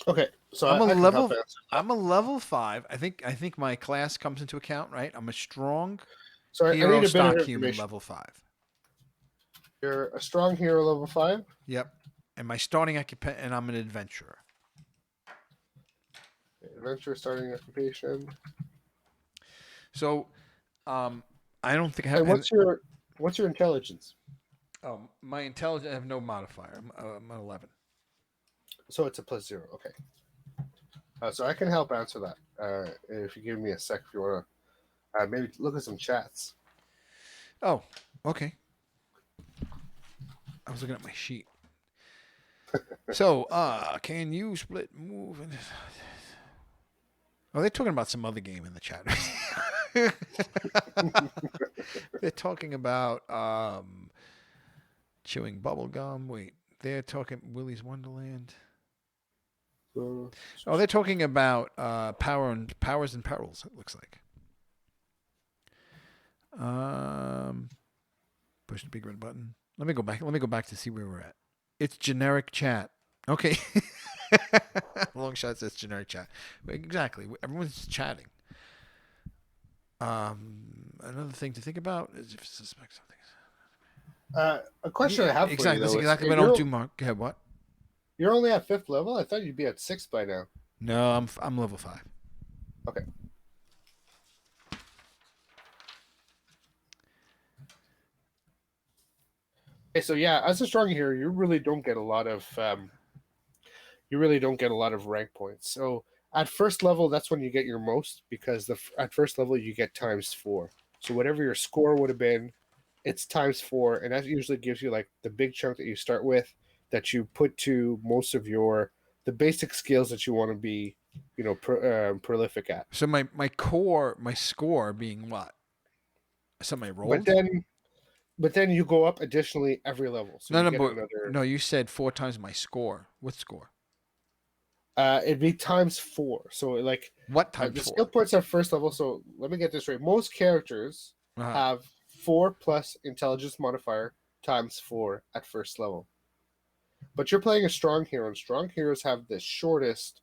Okay, so I'm a I can help level. answer. I'm a level 5. I think my class comes into account, right? I'm a strong So I hero, need a bit of stock human, information. level 5. You're a strong hero, level 5. Yep. And my starting occupant, and I'm an adventurer. Adventure, starting occupation. So, um, I don't think I have. And And what's your intelligence? my intelligence, I have no modifier. I'm an 11. So it's a +0. Okay. So I can help answer that. If you give me a sec, if you want to maybe look at some chats. Oh, okay. I was looking at my sheet. So, can you split move? Oh, they're talking about some other game in the chat. They're talking about chewing bubble gum. Wait, they're talking Willy's Wonderland. Uh, Oh, they're talking about powers and perils. It looks like. Push the big red button. Let me go back. Let me go back to see where we're at. It's generic chat. Okay. Long shot says generic chat. Exactly. Everyone's chatting. Another thing to think about is if you suspect something. a question I Yeah, have for you exactly. That's though is exactly what I don't do. Mark, go ahead. What? you're only at 5th level. I thought you'd be at 6th by now. No, I'm level 5. Okay. Okay, so yeah, as a strong hero, you really don't get a lot of rank points. So at first level, that's when you get your most because at first level you get ×4. So whatever your score would have been, it's ×4, and that usually gives you like the big chunk that you start with that you put to most of the basic skills that you want to be, prolific at. So my score being what? Something I But rolled? then you go up additionally every level, so No, you no, get but another. no. You said 4 times my score. What score? It'd be ×4. So like What times the skill 4? points at first level. So let me get this right. Most characters Uh-huh. have 4 plus intelligence modifier ×4 at first level. But you're playing a strong hero, and strong heroes have the shortest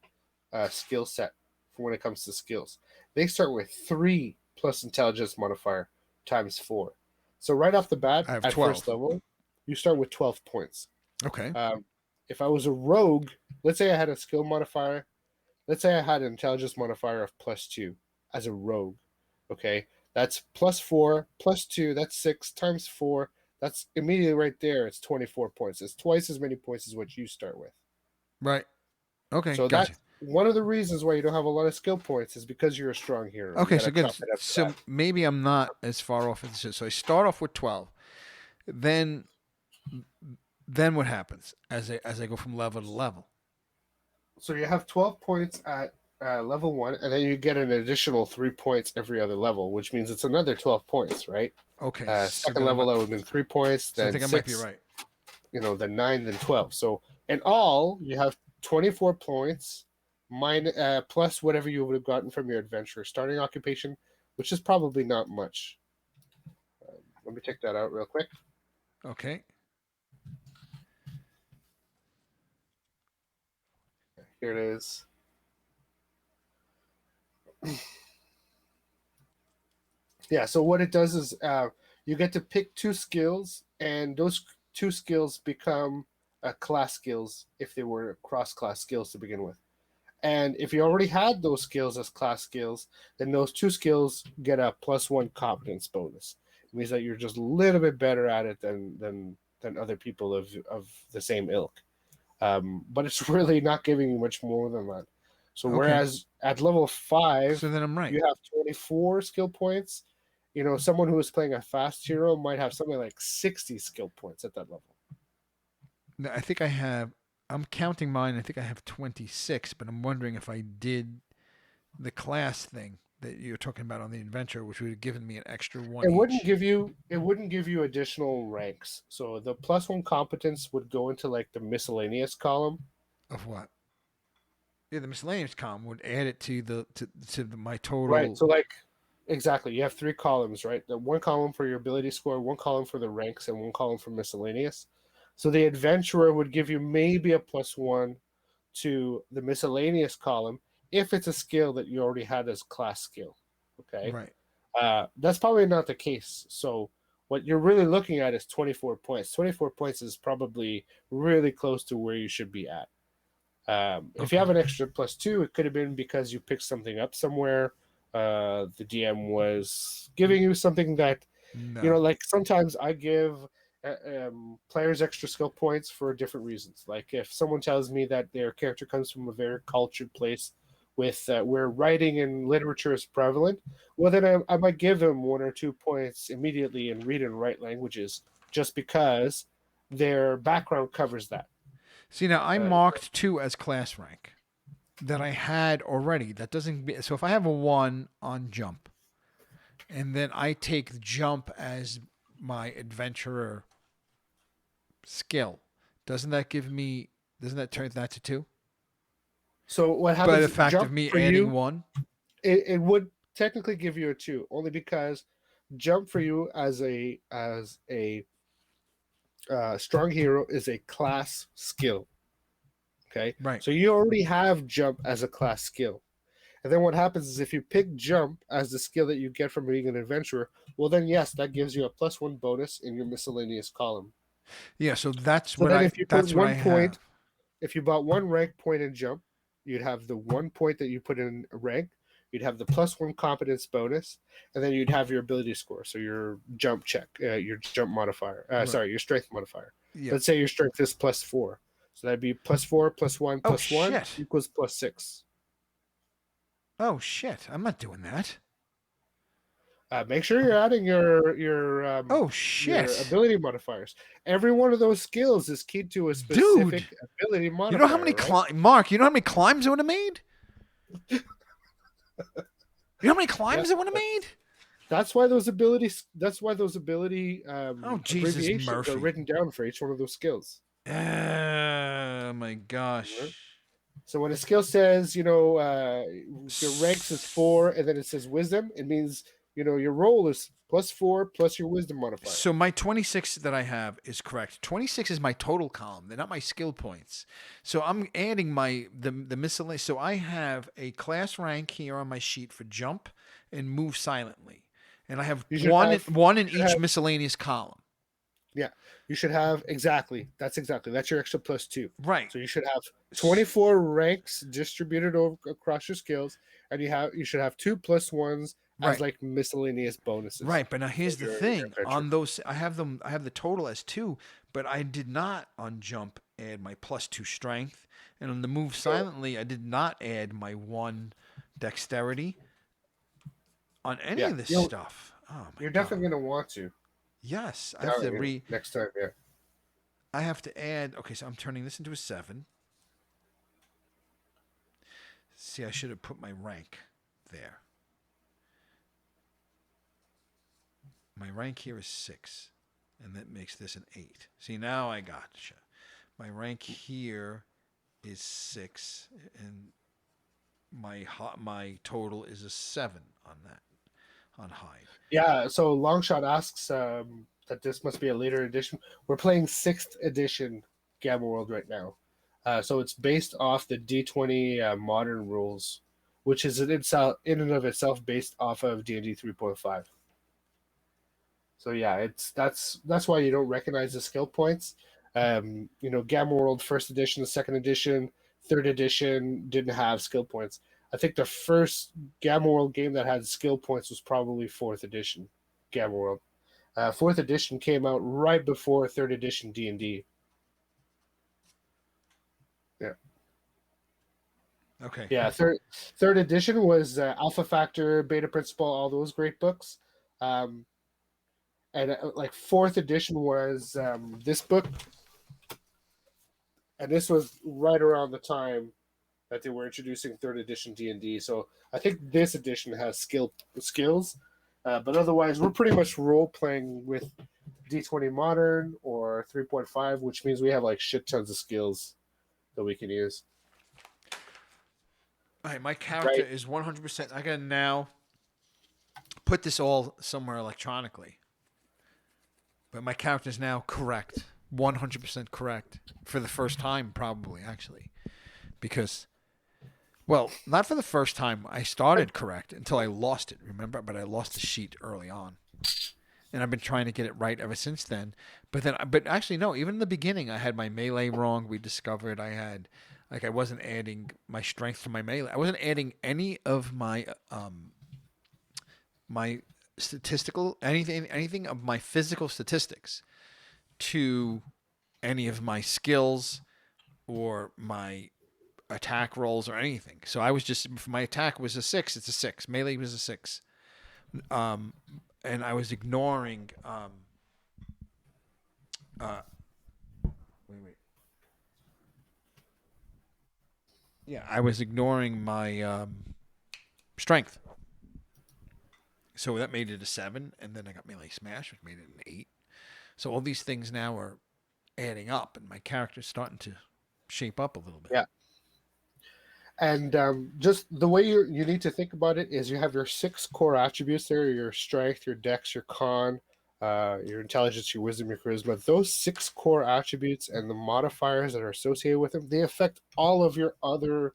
skill set for when it comes to skills. They start with 3 plus intelligence modifier ×4. So right off the bat, I have at first 12. level, you start with 12 points. Okay. If I was a rogue, let's say I had a skill modifier, let's say I had an intelligence modifier of +2 as a rogue. Okay, that's +4 +2. That's 6 ×4. That's immediately right there. It's 24 points. It's twice as many points as what you start with. Right. Okay. So Gotcha. that's one of the reasons why you don't have a lot of skill points is because you're a strong hero. You Okay. got So to good. chop it up to So that. maybe I'm not as far off as this is. So I start off with 12. Then what happens as I go from level to level? So you have 12 points at level 1, and then you get an additional 3 points every other level, which means it's another 12 points, right? Okay. So Second then level, that would have been 3 points, so I then think I might be 6, right. then 9, then 12. So in all, you have 24 points plus whatever you would have gotten from your adventure starting occupation, which is probably not much. Let me check that out real quick. Okay. Here it is. Yeah, so what it does is you get to pick 2 skills, and those 2 skills become class skills if they were cross-class skills to begin with. And if you already had those skills as class skills, then those 2 skills get a +1 competence bonus. It means that you're just a little bit better at it than other people of the same ilk. But it's really not giving you much more than that. So Okay. whereas at level 5, So then I'm right. you have 24 skill points. Someone who is playing a fast hero might have something like 60 skill points at that level. I think I have. I'm counting mine. I think I have 26, but I'm wondering if I did the class thing that you're talking about on the adventure, which would have given me an extra one each. It wouldn't give you additional ranks. So the +1 competence would go into like the miscellaneous column. Of what? Yeah, the miscellaneous column would add it to my Right. total. So like exactly, you have 3 columns, right? The one column for your ability score, one column for the ranks, and one column for miscellaneous. So the adventurer would give you maybe a +1 to the miscellaneous column if it's a skill that you already had as class skill. Okay. Right. That's probably not the case. So what you're really looking at is 24 points. 24 points is probably really close to where you should be at. If you Okay. have an extra +2, it could have been because you picked something up somewhere. The DM was giving you something that, No. like sometimes I give players extra skill points for different reasons. Like if someone tells me that their character comes from a very cultured place with where writing and literature is prevalent, well, then I might give them 1 or 2 points immediately in read and write languages just because their background covers that. See, now I Uh, marked 2 as class rank that I had already. That doesn't. So if I have a 1 on jump, and then I take jump as my adventurer skill, doesn't that give me? Doesn't that turn that to 2? So what By the happens? fact of Jump me for adding you, 1. it would technically give you a 2, only because jump for you as a strong hero is a class skill. Okay, Right. so you already have jump as a class skill, and then what happens is if you pick jump as the skill that you get from being an adventurer, well then yes, that gives you a +1 bonus in your miscellaneous column. Yeah. So that's So what then I. if you put That's what I one have. point, if you bought 1 rank point in jump, you'd have the 1 point that you put in rank. You'd have the +1 competence bonus, and then you'd have your ability score. So your jump check, your jump modifier. Right. Sorry, your strength modifier. Yeah. Let's say your strength is +4. So that'd be +4, +1, Oh +1 shit. equals +6. Oh shit. I'm not doing that. Make sure you're adding Oh your shit. ability modifiers. Every one of those skills is keyed to a Dude. specific ability You know how many modifier, right? Mark? You know how many climbs I would have made? You know how many Yeah. climbs I would have made? That's why those abilities. That's why those ability Oh Jesus abbreviations are Murphy. written down for each one of those skills. Oh my Right? gosh. So when a skill says, your ranks is 4, and then it says wisdom, it means your roll is +4 plus your wisdom modifier. So my 26 that I have is correct. 26 is my total column. They're not my skill points. So I'm adding the miscellaneous. So I have a class rank here on my sheet for jump and move silently. And I have You should one have. one You in should each have. miscellaneous column. Yeah, you should have exactly. That's your extra +2. Right. So you should have 24 ranks distributed across your skills, and you should have 2+1s as Right. like miscellaneous bonuses Right, but now for here's the your thing. adventure. On those I have them I have the total as 2, but I did not on jump add my +2 strength, and on the move So silently I did not add my 1 dexterity on any yeah, of this you'll stuff. Oh my you're god. definitely gonna want to. Yes, I have Telling to you next time. Yeah. I have to add. Okay, so I'm turning this into a 7. See, I should have put my rank there. My rank here is 6, and that makes this an 8. See, now I gotcha. My rank here is 6, and my total is a 7 on that on hide. Yeah. So Longshot asks that this must be a later edition. We're playing 6th edition Gamma World right now. So it's based off the D20 modern rules, which is in and of itself based off of D&D 3.5. So yeah, that's why you don't recognize the skill points. Gamma World First Edition, Second Edition, Third Edition didn't have skill points. I think the first Gamma World game that had skill points was probably Fourth Edition Gamma World. Fourth Edition came out right before Third Edition D&D. Yeah, Okay. yeah. Third Edition was Alpha Factor, Beta Principle, all those great books. Um, and like Fourth Edition was this book, and this was right around the time that they were introducing third edition D&D. So I think this edition has skills, but otherwise we're pretty much role playing with D20 Modern or 3.5, which means we have like shit tons of skills that we can use. All right, my character Right? is 100%. I gotta now put this all somewhere electronically, but my character is now correct, 100% correct for the first time, probably actually. because, well, not for the first time. I started correct until I lost it. Remember, but I lost the sheet early on, and I've been trying to get it right ever since then. But actually, no. Even in the beginning, I had my melee wrong. We discovered I had, like, I wasn't adding my strength to my melee. I wasn't adding any of my statistical anything of my physical statistics to any of my skills or my attack rolls or anything. So I was just, if my attack was a 6, it's a 6. Melee was a 6. Um, and I was ignoring uh wait. Yeah, I was ignoring my strength. So that made it a 7, and then I got melee smash, which made it an 8. So all these things now are adding up, and my character's starting to shape up a little bit. Yeah. And just the way you need to think about it is you have your 6 core attributes there: your strength, your dex, your con, your intelligence, your wisdom, your charisma. Those 6 core attributes and the modifiers that are associated with them, they affect all of your other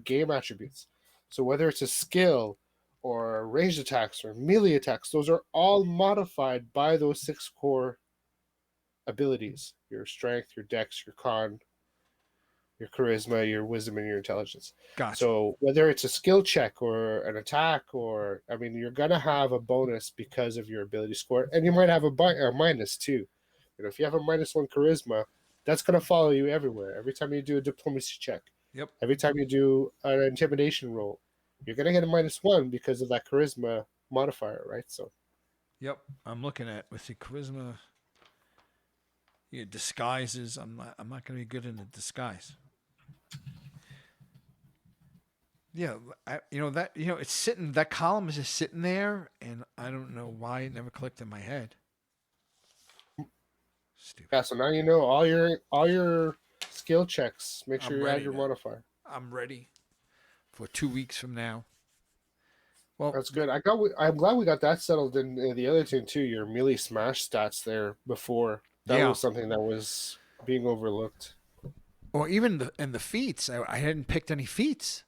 game attributes. So whether it's a skill or ranged attacks or melee attacks, those are all modified by those 6 core abilities: your strength, your dex, your con, your charisma, your wisdom, and your intelligence. Gotcha. So whether it's a skill check or an attack, or I mean, you're gonna have a bonus because of your ability score, and you might have a minus too. If you have a -1 charisma, that's gonna follow you everywhere. Every time you do a diplomacy check, Yep. every time you do an intimidation roll, you're gonna get a -1 because of that charisma modifier, right? So Yep. I'm looking at with the charisma. Yeah, disguises. I'm not going to be good in the disguise. Yeah, it's sitting. That column is just sitting there, and I don't know why it never clicked in my head. Stupid. yeah, so now you know all your skill checks. Make sure I'm you add ready your now. modifier. I'm ready for 2 weeks from now. Well, That's good. I'm glad we got that settled in the other thing too. Your melee smash stats there before, that yeah. was something that was being overlooked. Or even the feats. I hadn't picked any feats.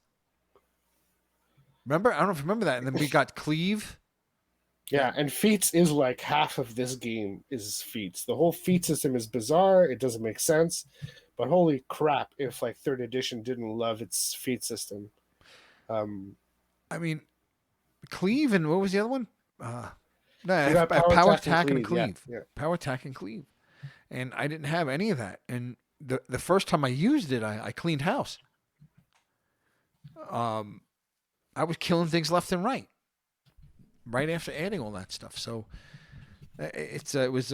Remember? I don't know if you remember that. And then we got cleave. Yeah, and feats is like half of this game is feats. The whole feat system is bizarre. It doesn't make sense. But holy crap, if like third edition didn't love its feat system. I mean, cleave and what was the other one? You No, got power power attack and attack and cleave. Yeah, cleave. yeah. Power attack and cleave. And I didn't have any of that. And the first time I used it, I cleaned house. I was killing things left and right after adding all that stuff. So it was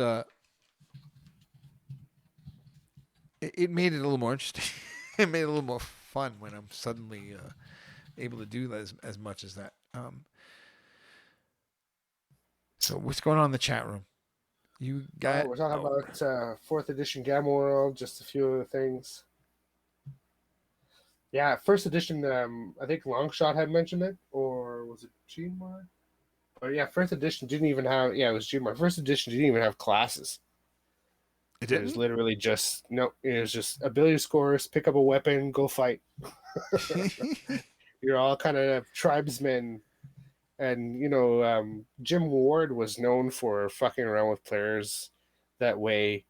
it made it a little more interesting. It made it a little more fun when I'm suddenly able to do that as much as that. So what's going on in the chat room? You got? We're talking about fourth edition Gamma World, just a few other things. Yeah, first edition. I think Longshot had mentioned it, or was it Gmar? But yeah, first edition didn't even have. Yeah, it was Gmar. First edition didn't even have classes. It It was didn't. literally just no. It was just ability scores, pick up a weapon, go fight. You're all kind of tribesmen, and Jim Ward was known for fucking around with players that way.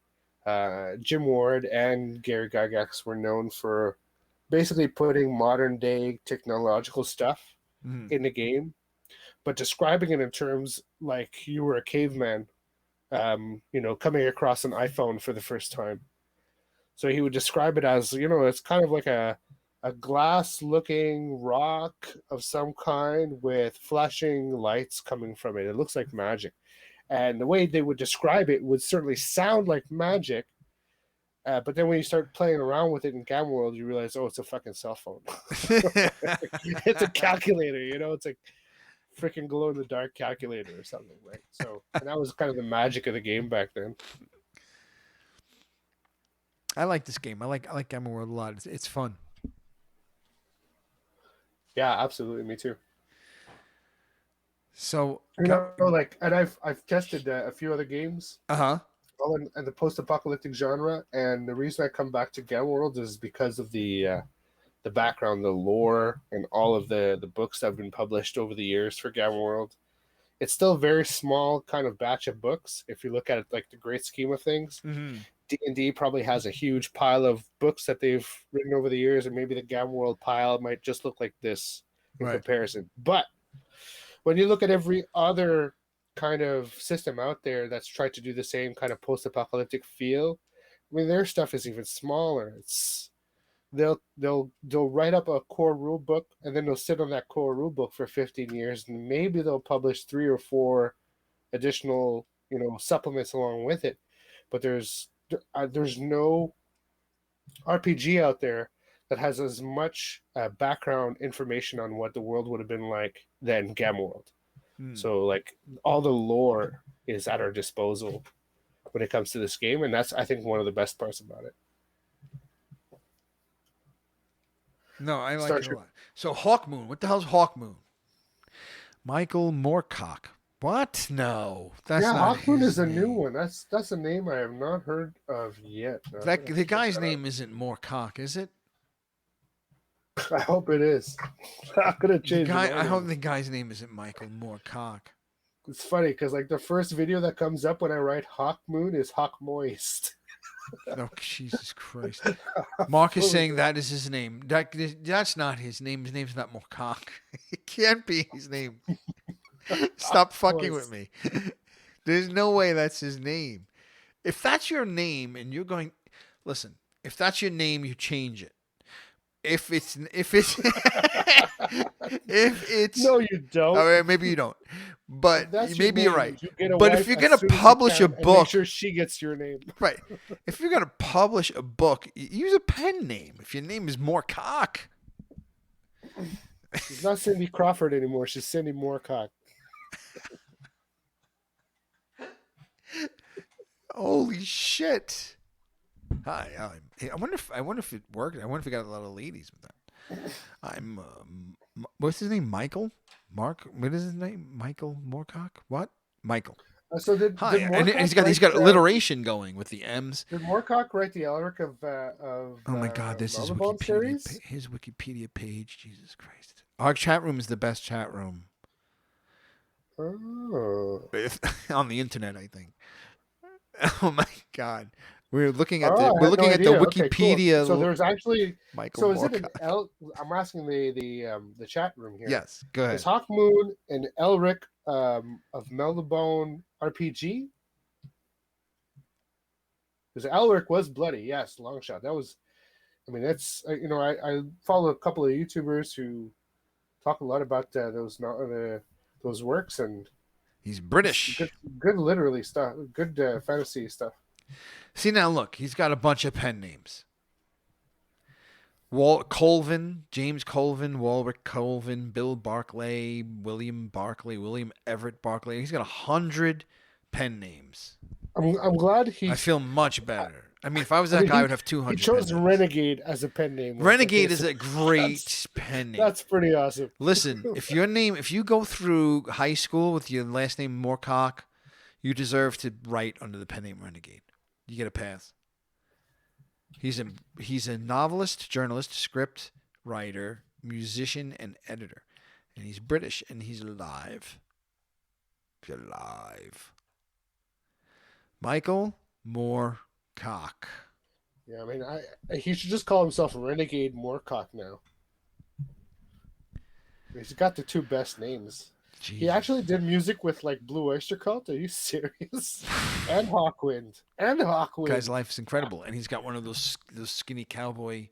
Jim Ward and Gary Gygax were known for basically putting modern day technological stuff in the game, but describing it in terms like you were a caveman, coming across an iPhone for the first time. So he would describe it as, it's kind of like a glass looking rock of some kind with flashing lights coming from it. It looks like magic. And the way they would describe it would certainly sound like magic. But then when you start playing around with it in Gamma World, you realize, oh, it's a fucking cell phone. It's a calculator, it's like freaking glow in the dark calculator or something, right? So, and that was kind of the magic of the game back then. I like this game. I like Gamma World a lot. It's fun. Yeah, absolutely, me too. So and I've tested a few other games, all in the post-apocalyptic genre, and the reason I come back to Gamma World is because of the the background, the lore, and all of the books that have been published over the years for Gamma World. It's still a very small kind of batch of books if you look at it like the great scheme of things. Mm-hmm. D&D probably has a huge pile of books that they've written over the years, and maybe the Gamma World pile might just look like this in Right. comparison. But when you look at every other kind of system out there that's tried to do the same kind of post-apocalyptic feel, I mean, their stuff is even smaller. It's they'll write up a core rule book, and then they'll sit on that core rule book for 15 years, and maybe they'll publish 3 or 4 additional, supplements along with it. But there's no RPG out there that has as much background information on what the world would have been like than Gamma World. So like all the lore is at our disposal when it comes to this game, and that's, I think, one of the best parts about it. No, I like Star it a Trek. lot. So Hawkmoon, what the hell's Hawkmoon? Michael Moorcock. What? No, that's Yeah, not Hawkmoon his is a new name. one. That's a name I have not heard of yet. The guy's name isn't Moorcock, is it? I hope it is. I'm gonna change I it. hope the guy's name isn't Michael Moorcock. It's funny because like the first video that comes up when I write Hawkmoon is Hawk Moist. Oh, Jesus Christ. Mark is saying that is his name. That's not his name. His name's not Moorcock. It can't be his name. Stop fucking with me. There's no way that's his name. If that's your name and you're going, listen, if that's your name, you change it. If it's if it's No, you don't. all right, maybe you don't, but That's maybe your you're name. right. You get a But if wife you're as gonna soon as you publish a can and book, make sure she gets your name. right? If you're gonna publish a book, use a pen name. If your name is Moorcock, She's not Cindy Crawford anymore. She's Cindy Moorcock. holy shit! Hi, I wonder if it worked. I wonder if we got a lot of ladies with that. I'm what's his name? Michael? Mark? What is his name? Michael Moorcock? What? Michael. So did Hi, and Moorcock he's got write, alliteration going with the M's. Did Moorcock write the Elric of Oh my God, this is Marlbone series? his Wikipedia page. Jesus Christ. Our chat room is the best chat room Oh. on the internet, I think. Oh my God. We're looking at Oh, the I had no idea. Okay, cool. Wikipedia. So there's actually Michael so is it an Moorcock. I'm asking the chat room here. Yes, go ahead. Is Hawkmoon an Elric of Melbone RPG? Because Elric was bloody, yes, long shot. That was, I mean, that's I follow a couple of YouTubers who talk a lot about those works, and He's British. good literally stuff, good fantasy stuff. See now, look, he's got a bunch of pen names. Colvin, James Colvin, Walrick Colvin, Bill Barclay, William Barclay, William Everett Barclay. He's got 100 pen names. I'm glad he. I feel much better. I mean, if I was that guy, I would have 200. He chose pen names. Renegade as a pen name. Renegade is a great pen name. That's pretty awesome. Listen, if you go through high school with your last name Moorcock, you deserve to write under the pen name Renegade. You get a pass. He's a novelist, journalist, script writer, musician, and editor. And he's British, and he's alive. He's alive. Michael Moorcock. Yeah, I mean, he should just call himself Renegade Moorcock now. He's got the 2 best names. Jeez. He actually did music with like Blue Oyster Cult. Are you serious? And Hawkwind. Guy's life is incredible, and he's got one of those skinny cowboy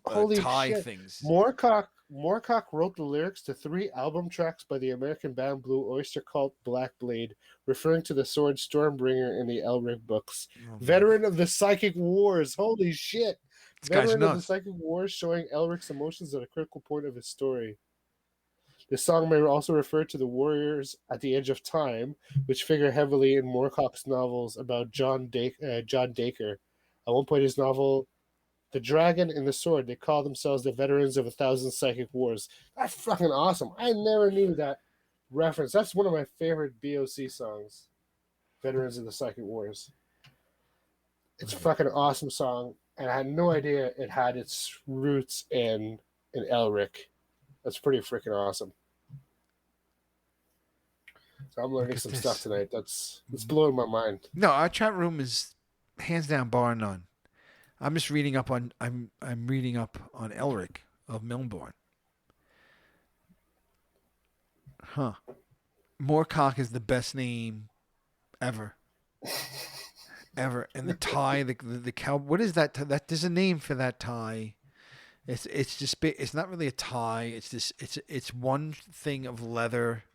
Holy tie shit. things. Moorcock wrote the lyrics to 3 album tracks by the American band Blue Oyster Cult Black Blade, referring to the sword Stormbringer in the Elric books. Oh, Veteran of the Psychic Wars. Holy shit. This guy's Veteran of the nuts. Psychic Wars, showing Elric's emotions at a critical point of his story. This song may also refer to the warriors at the edge of time, which figure heavily in Moorcock's novels about John Dacre. At one point, his novel, The Dragon and the Sword, they call themselves the veterans of 1,000 psychic wars. That's fucking awesome. I never knew that reference. That's one of my favorite BOC songs, Veterans of the Psychic Wars. It's a fucking awesome song. and I had no idea it had its roots in Elric. That's pretty freaking awesome. So I'm Look learning at some stuff this. tonight. That's blowing my mind. No, our chat room is hands down bar none. I'm just reading up on I'm reading up on Elric of Milnborn. Huh. Moorcock is the best name ever. Ever. And the tie, the cow. What is that? That there's a name for that tie. It's just it's not really a tie. It's this it's one thing of leather.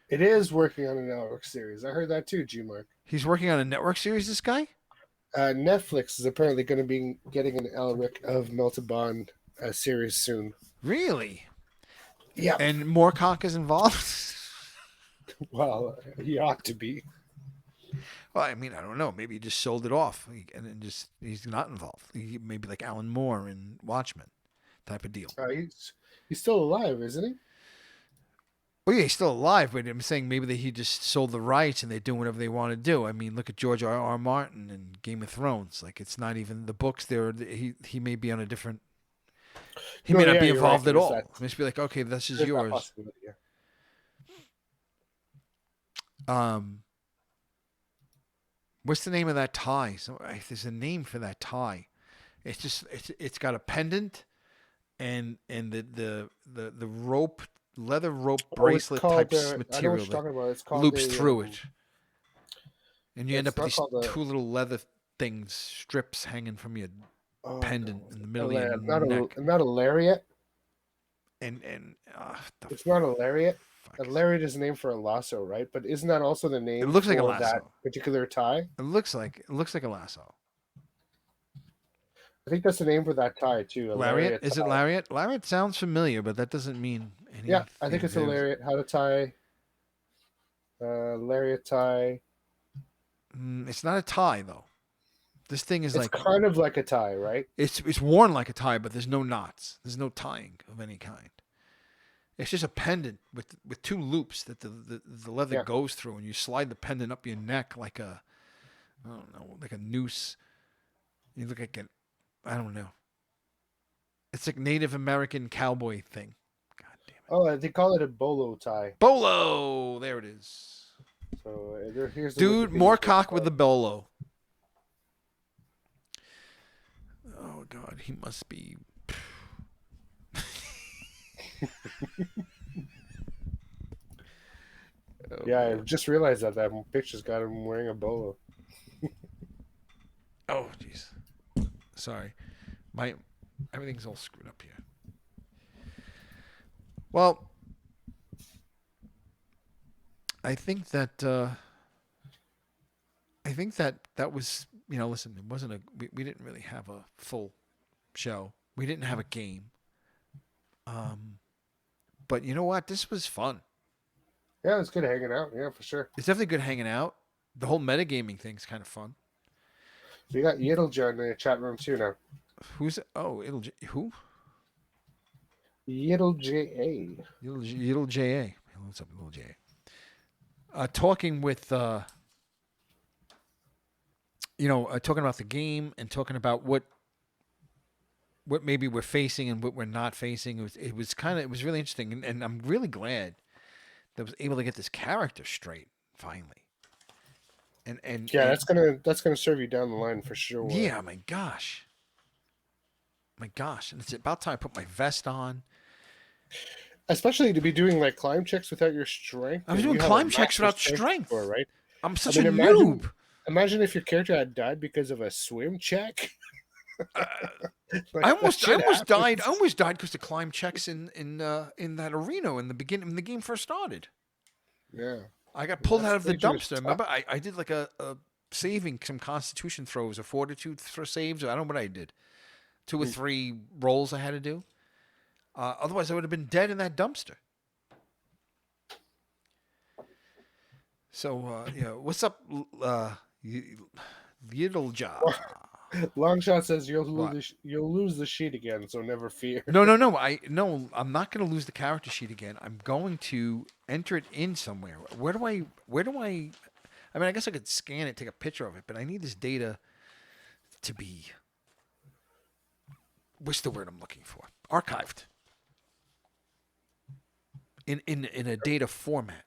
It is working on an Elric series. I heard that too, G Mark. He's working on a network series. This guy. Netflix is apparently going to be getting an Elric of Meltabond series soon. Really? Yeah. And Moorcock is involved. Well, he ought to be. Well, I mean, I don't know. Maybe he just sold it off, and then just he's not involved. Maybe like Alan Moore in Watchmen, type of deal. He's still alive, isn't he? Well, yeah, he's still alive, but I'm saying maybe that he just sold the rights and they're doing whatever they want to do. I mean, look at George R. Martin and Game of Thrones. Like, it's not even the books. There, he may be on a different. He may not be involved right. at all. He must be like, okay, this is yours. Yeah. What's the name of that tie? So there's a name for that tie. It's just it's got a pendant, and the rope, leather rope bracelet type material I know what you're talking about. It's called loops through it, and you end up with these two a little leather things, strips hanging from your pendant in the middle of your neck. not a lariat. And It's not a lariat. A fuck. lariat is a name for a lasso, right? But isn't that also the name It looks like a for lasso. that particular tie? It looks like a lasso. I think that's the name for that tie too. Lariat? Is tie. it lariat? Lariat sounds familiar, but that doesn't mean anything. Yeah, I think it's a lariat. How to tie? Lariat tie. It's not a tie though. This thing is It's kind of like a tie, right? it's worn like a tie, but there's no knots. There's no tying of any kind. It's just a pendant with two loops that the leather goes through, and you slide the pendant up your neck like a, I don't know, like a noose. You look like I don't know. It's like Native American cowboy thing. God damn it. Oh, they call it a bolo tie. Bolo, there it is. So here's the Dude, Moorcock with the bolo. Oh God, he must be. Yeah, I just realized that picture's got him wearing a bolo. Oh jeez. Sorry, everything's all screwed up here. Well, I think that was, listen, it wasn't we didn't really have a full show. We didn't have a game. But you know what? This was fun. Yeah, it's good hanging out. Yeah, for sure. It's definitely good hanging out. The whole metagaming thing's kind of fun. We got Yiddleja in the chat room too now. Who's oh who? Yiddleja. Yiddleja. What's up, little J? Talking with talking about the game and talking about what maybe we're facing and what we're not facing. It was really interesting, and I'm really glad that I was able to get this character straight finally. And yeah, that's gonna serve you down the line for sure. Yeah, my gosh, and it's about time I put my vest on. Especially to be doing like climb checks without your strength. I was doing climb checks without strength. Right? I'm such a noob. Imagine if your character had died because of a swim check. I almost died. I almost died because the climb checks in that arena when the game first started. Yeah. I got pulled out of the dumpster. Remember, I did like a saving some Constitution throws or Fortitude throw saves. I don't know what I did. 2 or 3 rolls I had to do. Otherwise, I would have been dead in that dumpster. So, what's up, Yiddleja? Longshot says you'll lose the sheet again, so never fear. No. I'm not going to lose the character sheet again. I'm going to enter it in somewhere. Where do I? I mean, I guess I could scan it, take a picture of it, but I need this data to be what's the word I'm looking for? Archived in a data format.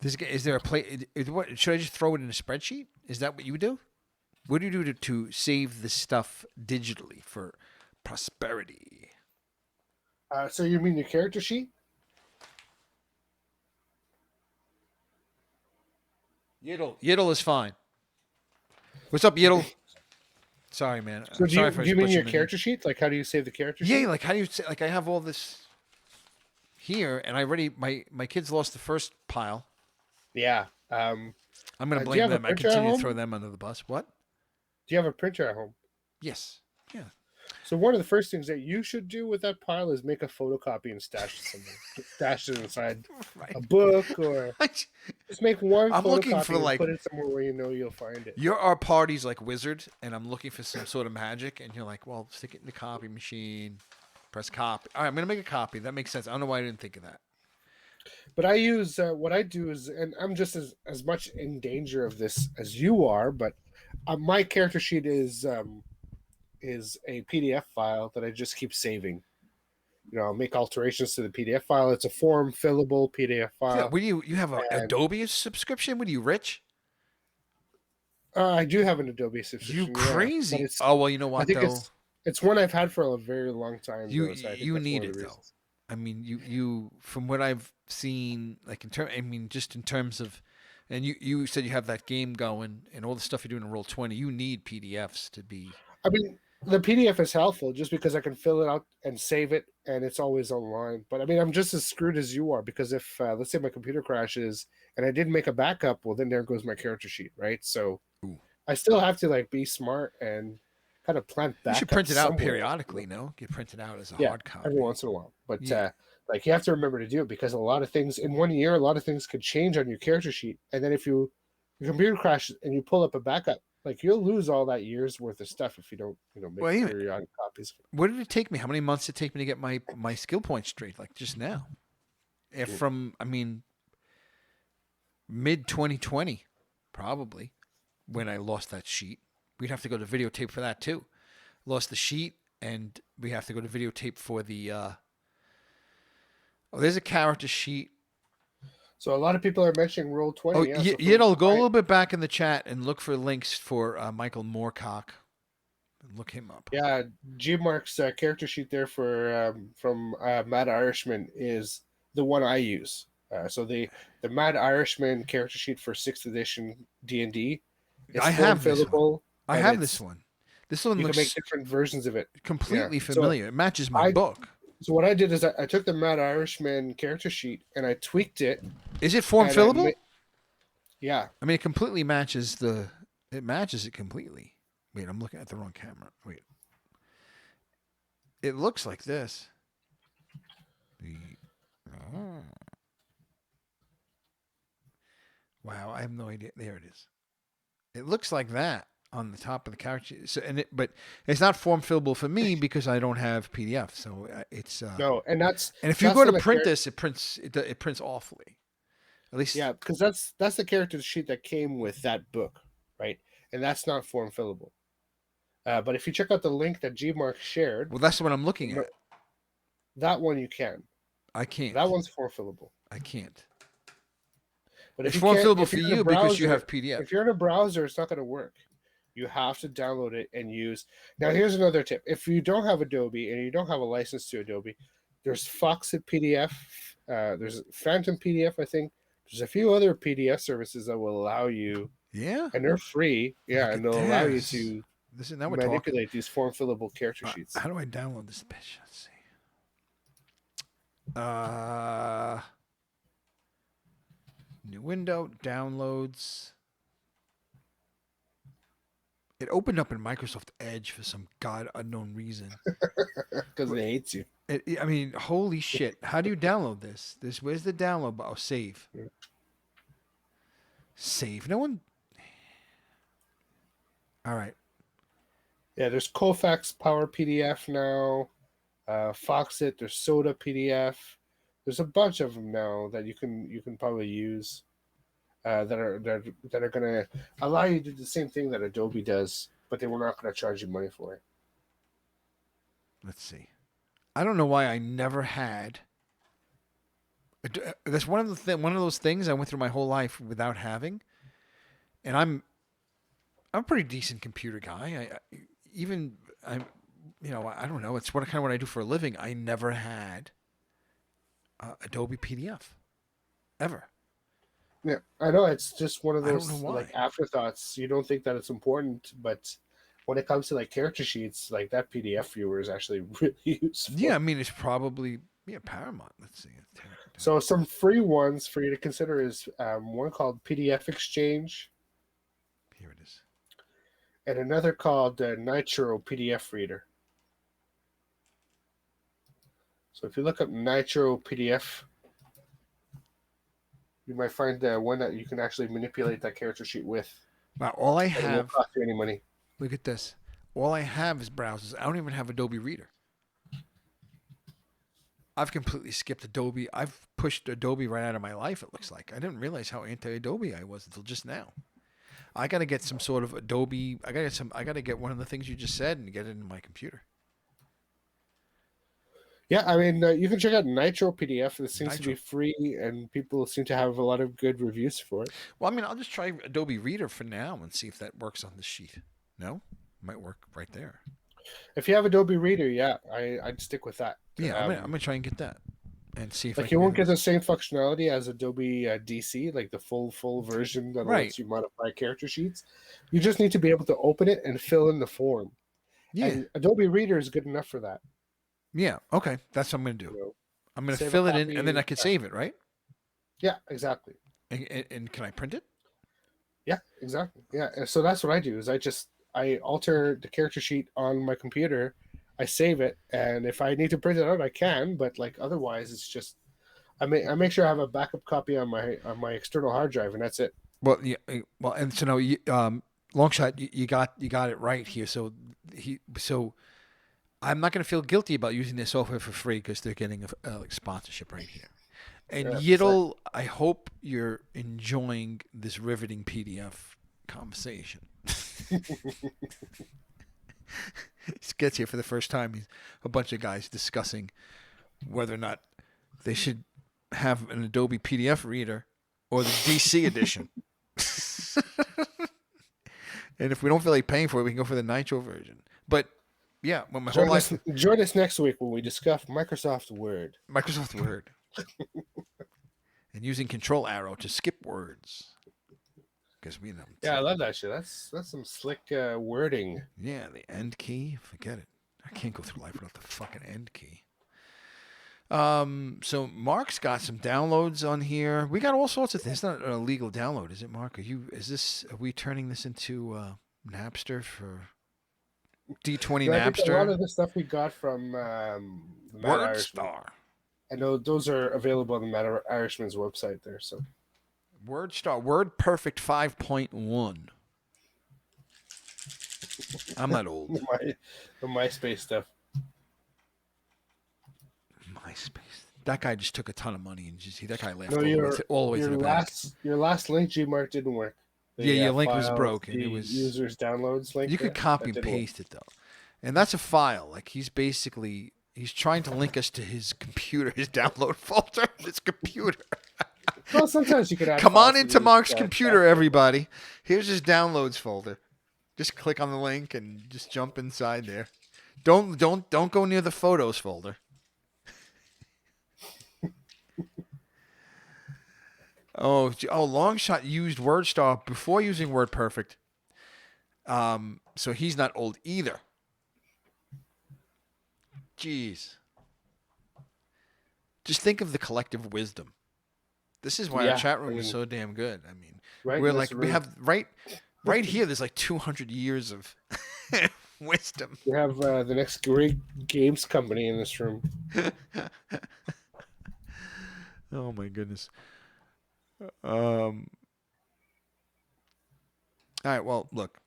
Is there a play? What should I just throw it in a spreadsheet? Is that what you do? What do you do to save this stuff digitally for prosperity? So you mean your character sheet? Yiddle is fine. What's up, Yiddle? Sorry, man. So I'm sorry if I do was you mean your butchering your name. character sheet? Like how do you save the character Yeah, sheet? like how do you say? Like I have all this here, and I already my kids lost the first pile. Yeah. I'm gonna Do you blame have a them. I printer at continue to home? throw them under the bus. What? Do you have a printer at home? Yes. Yeah. So one of the first things that you should do with that pile is make a photocopy and stash it somewhere. Stash it inside Right. a book, or just make one I'm looking for photocopy and like put it somewhere where you know you'll find it. you're our party's like wizard, and I'm looking for some sort of magic, and you're like, well, stick it in the copy machine, press copy. All right, I'm gonna make a copy. That makes sense. I don't know why I didn't think of that. But I use what I do is, and I'm just as much in danger of this as you are. But my character sheet is a PDF file that I just keep saving. You know, I'll make alterations to the PDF file. It's a form fillable PDF Yeah, file, what do you have a and Adobe subscription? What are you rich? I do have an Adobe You subscription. Yeah, but crazy? it's Oh well, you know I what think though? it's one I've had for a very long time though. So I think You that's one need of the it though. reasons. I mean, you from what I've seen, like in term, I mean, just in terms of, and you said you have that game going and all the stuff you're doing in Roll20. You need PDFs to be. I mean, the PDF is helpful just because I can fill it out and save it, and it's always online. But I mean, I'm just as screwed as you are because if let's say my computer crashes and I didn't make a backup, well, then there goes my character sheet, right? So Ooh. I still have to like be smart and kind of plant You should backups print it out somewhere. periodically. No, get printed out as a Yeah, hard every copy. once in a while. But Yeah. like you have to remember to do it because a lot of things in 1 year, a lot of things could change on your character sheet. And then if your computer crashes and you pull up a backup, like you'll lose all that year's worth of stuff if you don't, make Well, even periodic copies. what did it take me? How many months did it take me to get my skill points straight? Like just now. If from I mean mid 2020, probably when I lost that sheet. We'd have to go to videotape for that too. Lost the sheet, and we have to go to videotape for the. Oh, there's a character sheet. So a lot of people are mentioning Roll Oh, 20. Yeah. So you for know, go a my, little bit back in the chat and look for links for Michael Moorcock. Look him up. yeah, G Mark's character sheet there for from Mad Irishman is the one I use. So the Mad Irishman character sheet for 6th edition D&D, it's I form have this one. fillable I and have this it's one. This one you can make looks different versions of it. Yeah. completely So familiar. It matches my I book. so what I did is I took the Mad Irishman character sheet and I tweaked it Is it form and fillable? yeah. I mean, it completely matches the. It matches it completely. Wait, I'm looking at the wrong camera. Wait. It looks like this. Oh. Wow, I have no idea. There it is. It looks like that on the top of the character. So, but it's not form fillable for me because I don't have PDF. So it's. No, and And if you that's go to not a print this, it prints awfully. At least. yeah, because that's the character sheet that came with that book, right? And that's not form fillable. But if you check out the link that G Mark shared, Well, that's what I'm looking at. that one you can. I can't. That one's form fillable. I can't. But It's if you form can't, fillable if for you're in a you because you browser, have PDF. if you're in a browser, it's not going to work. You have to download it and use. Now, here's another tip: if you don't have Adobe and you don't have a license to Adobe, there's Foxit PDF. There's Phantom PDF, I think. There's a few other PDF services that will allow you, Yeah. and they're free. Yeah, Look and at they'll allow you this. to This is now we're talking. manipulate these form fillable character sheets. How do I download this bitch? Let's see. New window, downloads. It opened up in Microsoft Edge for some god unknown reason. Because they hate you. I mean, holy shit! How do you download this? Where's the download? Oh, save. Save. No one. All right. Yeah, there's Colfax Power PDF now. Foxit, there's Soda PDF. There's a bunch of them now that you can probably use that are going to allow you to do the same thing that Adobe does, but they were not going to charge you money for it. let's see. I don't know why I never had. That's one of those things I went through my whole life without having, and I'm a pretty decent computer guy. I'm, I don't know. It's what I do for a living. I never had Adobe PDF ever. Yeah, I know it's just one of I don't know those like why. afterthoughts. You don't think that it's important, but when it comes to like character sheets, like that PDF viewer is actually really Yeah, useful. I mean it's probably Paramount. Let's see. So some free ones for you to consider is one called PDF Exchange Here it is. and another called Nitro PDF Reader. So if you look up Nitro PDF, you might find one that you can actually manipulate that character sheet with, Wow, all I and it won't have. cost you any money. Look at this. All I have is browsers. I don't even have Adobe Reader. I've completely skipped Adobe. I've pushed Adobe right out of my life, it looks like. I didn't realize how anti-Adobe I was until just now. I got to get some sort of Adobe. I got to get one of the things you just said and get it in my computer. Yeah, I mean, you can check out Nitro PDF. It seems to Nitro. be free, and people seem to have a lot of good reviews for it. Well, I mean, I'll just try Adobe Reader for now and see if that works on the sheet. No? Might work right there. If you have Adobe Reader, yeah, I'd stick with that. Yeah, I'm gonna try and get that and see if I Like you can won't maybe. get the same functionality as Adobe DC, like the full version that Right. lets you modify character sheets. You just need to be able to open it and fill in the form. Yeah. And Adobe Reader is good enough for that. Yeah. Okay. That's what I'm gonna do. You know, I'm gonna save a fill it in and then copy. I can save it, right? Yeah, exactly. And can I print it? Yeah, exactly. Yeah, and so that's what I do. Is I alter the character sheet on my computer, I save it, and if I need to print it out, I can. But like otherwise, it's just I make sure I have a backup copy on my external hard drive, and that's it. Well, yeah. Well, and so no, long shot. You got it right here. So I'm not gonna feel guilty about using this software for free because they're getting a like sponsorship right here. And Yeah, Yiddle, I hope you're enjoying this riveting PDF conversation. He gets here for the first time. He's a bunch of guys discussing whether or not they should have an Adobe PDF reader or the DC edition. And if we don't feel like paying for it, we can go for the Nitro version. But yeah, well, my whole life, join us next week when we discuss Microsoft Word. Microsoft Word, and using Control Arrow to skip words. Because we know. Yeah, I love that shit. That's some slick wording. Yeah, the end key. Forget it. I can't go through life without the fucking end key. So Mark's got some downloads on here. We got all sorts of things. It's not an illegal download, is it, Mark? Are we turning this into Napster for d20 I think a lot Napster? of the stuff we got from the Mad Word Irishman. Star. I know those are available on the Mad Irishman's website there. So Word Star. Word Perfect 5.1. I'm not old. the MySpace stuff. MySpace. That guy just took a ton of money and that guy left No, all the way to the back. Your last link, Gmark, didn't work. Yeah, your link was broken. The It was users downloads link. you could copy and paste it though, and that's a file. Like he's trying to link us to his computer, his download folder, his computer. Well, sometimes you could add. Come on files into to Mark's these, computer, everybody. Here's his downloads folder. Just click on the link and just jump inside there. Don't go near the photos folder. Oh, Longshot used WordStar before using WordPerfect. So he's not old either. Jeez. Just think of the collective wisdom. This is why our chat room is so damn good. I mean, we have right here. There's like 200 years of wisdom. We have the next great games company in this room. Oh my goodness. All right. Well, look.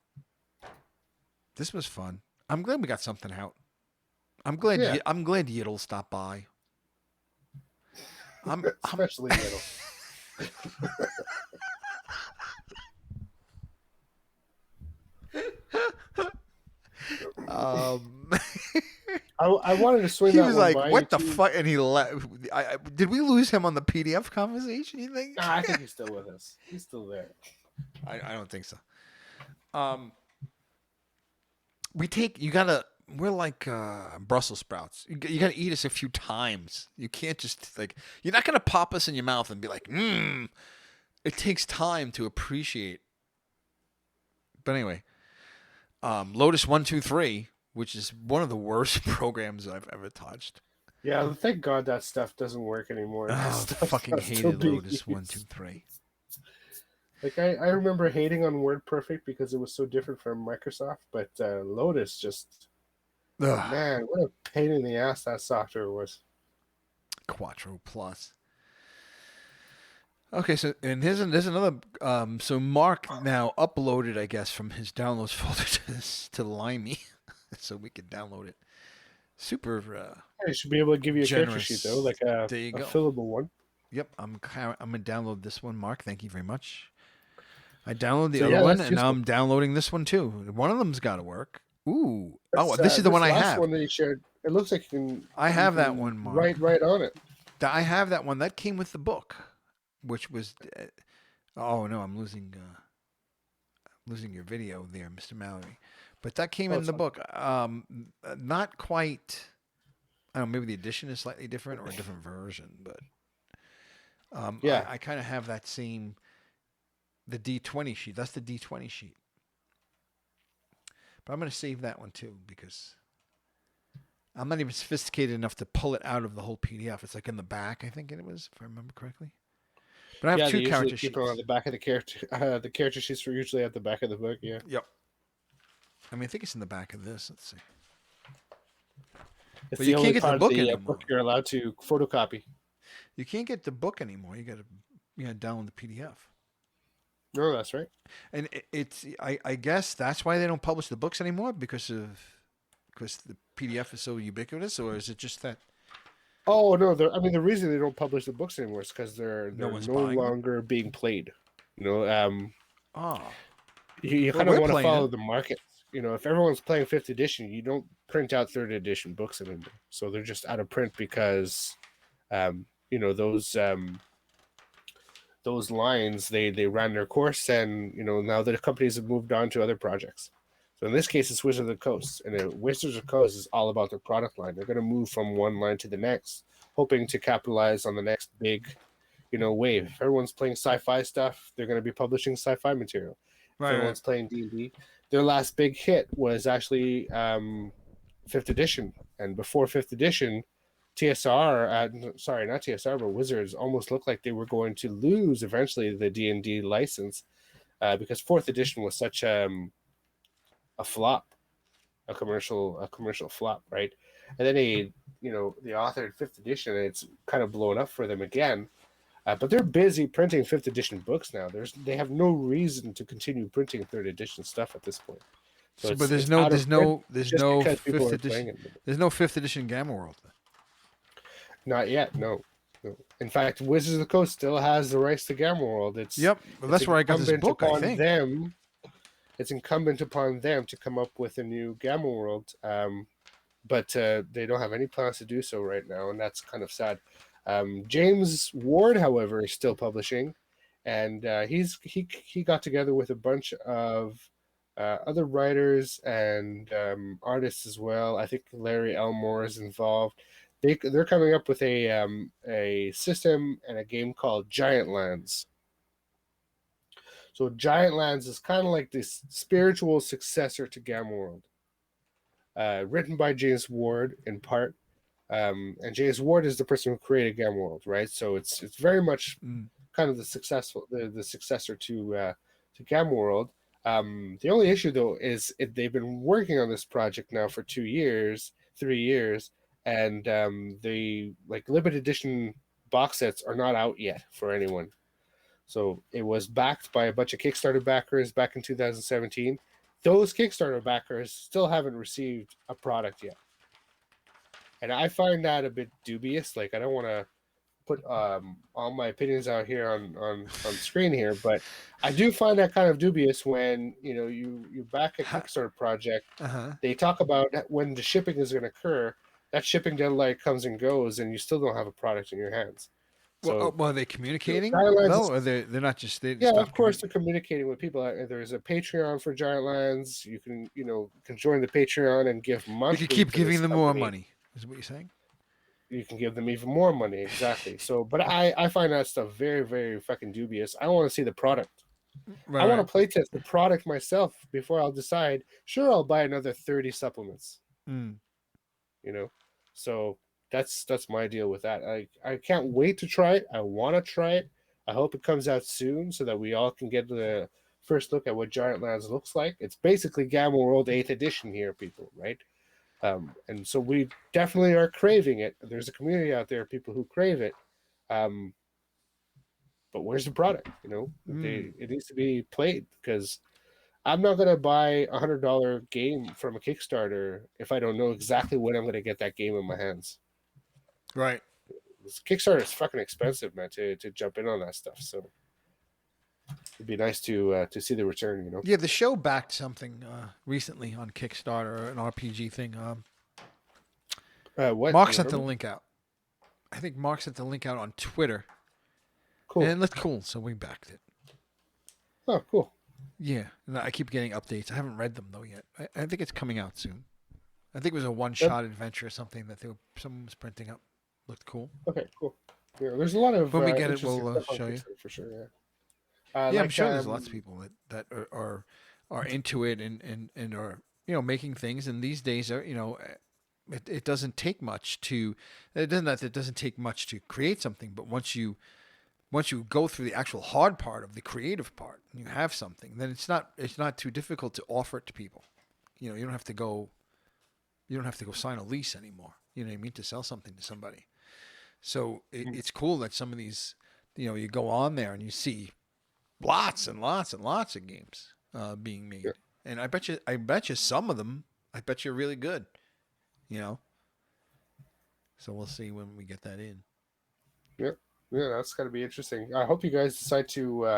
This was fun. I'm glad we got something out. I'm glad Yiddle stopped by. Especially Yiddle. Um, I wanted to swing he that was one like, by you "What the too. fuck?" And he left. Did we lose him on the PDF conversation? You think? Nah, I think he's still with us. He's still there. I don't think so. Um, we take you gotta. We're like Brussels sprouts. You gotta eat us a few times. You can't just like. You're not gonna pop us in your mouth and be like, mmm. It takes time to appreciate. But anyway, Lotus 123, which is one of the worst programs I've ever touched. Yeah, thank God that stuff doesn't work anymore. That Oh, stuff's fucking not still hated being Lotus used. 123. Like I remember hating on WordPerfect because it was so different from Microsoft, but Lotus just Ugh. man, what a pain in the ass that software was. Quattro Plus. Okay, so and there's another. So Mark now uploaded, I guess, from his downloads folder to Limey, so we could download it. Super I should be able to give you a character sheet though, generous. like a, There you a go. fillable one. Yep, I'm gonna download this one, Mark. Thank you very much. I downloaded the So other yeah, one, that's and now useful. I'm downloading this one too. One of them's got to work. Ooh, oh, this is the one This I last have. one that you shared, it looks like I you have that can one, Mark. write right on it. I have that one. That came with the book, which was. Oh no, I'm losing your video there, Mr. Mallory. But that came Oh, in it's the fine. book. Not quite. I don't know. Maybe the edition is slightly different or a different version, but Yeah, I kind of have that same the D20 sheet. That's the D20 sheet. But I'm going to save that one too because I'm not even sophisticated enough to pull it out of the whole PDF. It's like in the back, I think it was, if I remember correctly. But I have yeah. They two usually character keep it on sheets. the back of the character. The character sheets are usually at the back of the book. Yeah, Yep. I mean, I think it's in the back of this. Let's see. it's But you the can't only get the part of book the anymore. book you're allowed to photocopy. You can't get the book anymore. You got to download the PDF. No, that's right. And it's I guess that's why they don't publish the books anymore because the PDF is so ubiquitous, or is it just that Oh no, I mean the reason they don't publish the books anymore is because no they're one's no buying them? longer being played. You know, Oh, you well, kind of we're want to playing follow it. the market. You know, if everyone's playing fifth edition, you don't print out third edition books anymore. So they're just out of print because, you know, those lines they ran their course, and you know now the companies have moved on to other projects. So in this case, it's Wizards of the Coast, and Wizards of the Coast is all about their product line. They're going to move from one line to the next, hoping to capitalize on the next big, you know, wave. If everyone's playing sci-fi stuff, they're going to be publishing sci-fi material. If Right, right. everyone's playing D&D, their last big hit was actually fifth edition, and before fifth edition, TSR, sorry, not TSR, but Wizards almost looked like they were going to lose eventually the D&D license because fourth edition was such a flop, a commercial flop, right? And then they authored fifth edition, and it's kind of blown up for them again. But they're busy printing fifth edition books now. They have no reason to continue printing third edition stuff at this point. So So, but it's out of print there's just no because people fifth are playing edition. it. There's no fifth edition Gamma World. Not yet, no. No. In fact, Wizards of the Coast still has the rights to Gamma World. Yep, well, It's that's where I got this incumbent book. I upon think. them. It's incumbent upon them to come up with a new Gamma World, but they don't have any plans to do so right now, and that's kind of sad. James Ward, however, is still publishing, and he got together with a bunch of other writers and artists as well. I think Larry Elmore is involved. They're coming up with a system and a game called Giant Lands. So Giant Lands is kind of like this spiritual successor to Gamma World, written by James Ward in part, and James Ward is the person who created Gamma World, right? So it's very much Mm. kind of the successor to Gamma World. The only issue though is they've been working on this project now for 2 years, 3 years, and the like limited edition box sets are not out yet for anyone. So it was backed by a bunch of Kickstarter backers back in 2017. Those Kickstarter backers still haven't received a product yet. And I find that a bit dubious. Like, I don't want to put all my opinions out here on screen here, but I do find that kind of dubious when you back a Ha- Kickstarter project. uh-huh. They talk about when the shipping is going to occur. That shipping deadline comes and goes, and you still don't have a product in your hands. So, Well, are they communicating Giantlands, though? Or they're not just they yeah, stop of course communicating? they're communicating with people. There's a Patreon for Giantlands. You can join the Patreon and give You could monthly keep to this giving them more company. money. Is what you're saying? You can give them even more money, exactly. So, but I find that stuff very, very fucking dubious. I want to see the product. I want Right. to play test the product myself before I'll decide. Sure, I'll buy another 30 supplements. Mm. You know, so that's my deal with that. I can't wait to try it. I want to try it. I hope it comes out soon so that we all can get the first look at what Giant Lands looks like. It's basically Gamma World 8th edition here, people, right? And so we definitely are craving it. There's a community out there, people who crave it. Um, but where's the product? Mm. It needs to be played because I'm not gonna buy $100 game from a Kickstarter if I don't know exactly when I'm gonna get that game in my hands. Right. This Kickstarter is fucking expensive, man, to jump in on that stuff. So it'd be nice to see the return. Yeah, the show backed something recently on Kickstarter, an RPG thing. What? Mark Do you sent the remember? link out. I think Mark sent the link out on Twitter, and Cool. it looked cool, so we backed it. Oh, cool. Yeah, and I keep getting updates. I haven't read them though yet. I think it's coming out soon. I think it was a Yep. one-shot adventure or something that someone was printing up. Looked cool. Okay, cool. Yeah, there's a lot of When we get it, interesting we'll stuff on show you. Kickstarter for sure. Yeah. Yeah, I'm sure there's lots of people that are into it and are making things. And these days are it doesn't take much to it doesn't take much to create something. But once you go through the actual hard part of the creative part, and you have something, then it's not too difficult to offer it to people. You don't have to go sign a lease anymore. You know what I mean, to sell something to somebody. So it's cool that some of these you go on there and you see lots and lots and lots of games being made, Yeah. and I bet you some of them, I bet you're really good. You know, so we'll see when we get that in. Yeah, yeah, that's gonna be interesting. I hope you guys decide to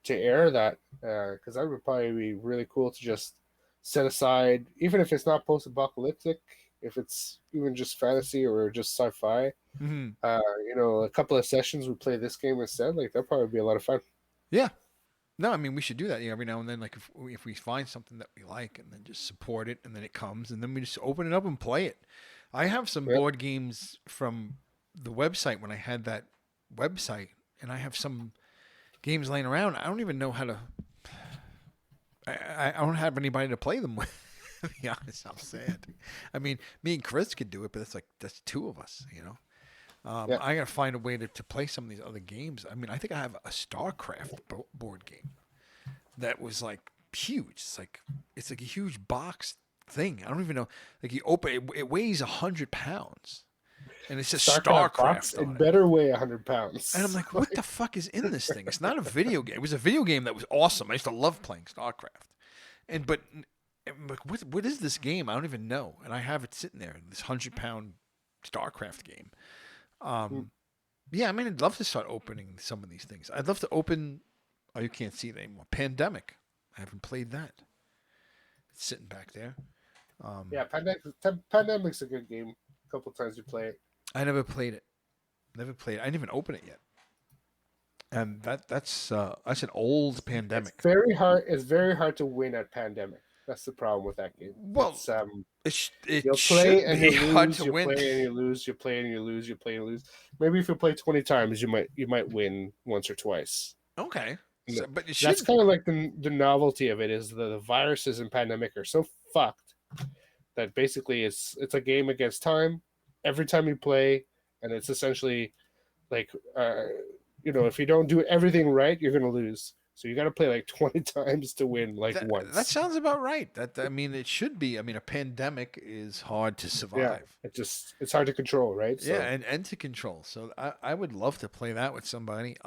air that because that would probably be really cool to just set aside, even if it's not post-apocalyptic, if it's even just fantasy or just sci-fi. Hmm. A couple of sessions we play this game instead. Like that'd probably be a lot of fun. Yeah. No, I mean we should do that every now and then. Like if we find something that we like, and then just support it, and then it comes, and then we just open it up and play it. I have some Yeah, board games from the website when I had that website, and I have some games laying around. I don't even know how to. I don't have anybody to play them with. To be honest, I'm sad. I mean, me and Chris could do it, but that's two of us. yeah. I gotta find a way to play some of these other games. I mean, I think I have a StarCraft board game that was like huge. It's like a huge box thing. I don't even know. Like you open it, it weighs 100 pounds, and it says StarCraft box, StarCraft it on it. better weigh 100 pounds. And I'm like, what the fuck is in this thing? It's not a video game. It was a video game that was awesome. I used to love playing StarCraft, but I'm like, what is this game? I don't even know. And I have it sitting there, this 100 pound StarCraft game. Mm. Yeah, I mean, I'd love to start opening some of these things. I'd love to open. Oh, you can't see it anymore. Pandemic. I haven't played that. It's sitting back there. Yeah, Pandemic's a good game. A couple times you play it. I never played it. Never played it. I didn't even open it yet. And that's an old It's Pandemic. very hard. It's very hard to win at Pandemic. That's the problem with that game. Well, It's it you'll play should and be you hard lose. to You win. play and you lose. You play and you lose. You play and lose. Maybe if you play 20 times, you might win once or twice. Okay, And so, but it that's should. kind of like the novelty of it is the viruses in Pandemic are so fucked that basically it's a game against time. Every time you play, and it's essentially like if you don't do everything right, you're gonna lose. So you got to play like 20 times to win like That once. sounds about right. I mean, it should be. I mean, a pandemic is hard to Yeah, survive. it's hard to control, right? Yeah, So and to control. So I would love to play that with somebody.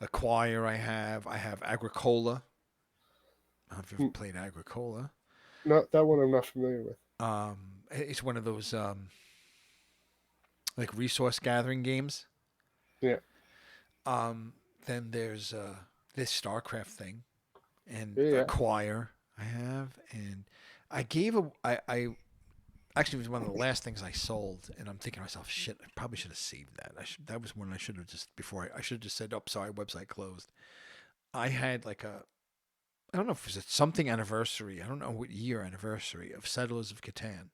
Acquire. I have Agricola. I don't know if you've ever played Agricola. not that one I'm not familiar with. It's one of those. like resource gathering games. Yeah. Then there's this StarCraft thing and Yeah. Yeah. Acquire I have, and I gave a I actually it was one of the last things I sold, and I'm thinking to myself, shit, I probably should have saved that. That was when I should have just before I should have just said, oh, sorry, website closed. I had like a I don't know if it was something anniversary. I don't know what year anniversary of Settlers of Catan,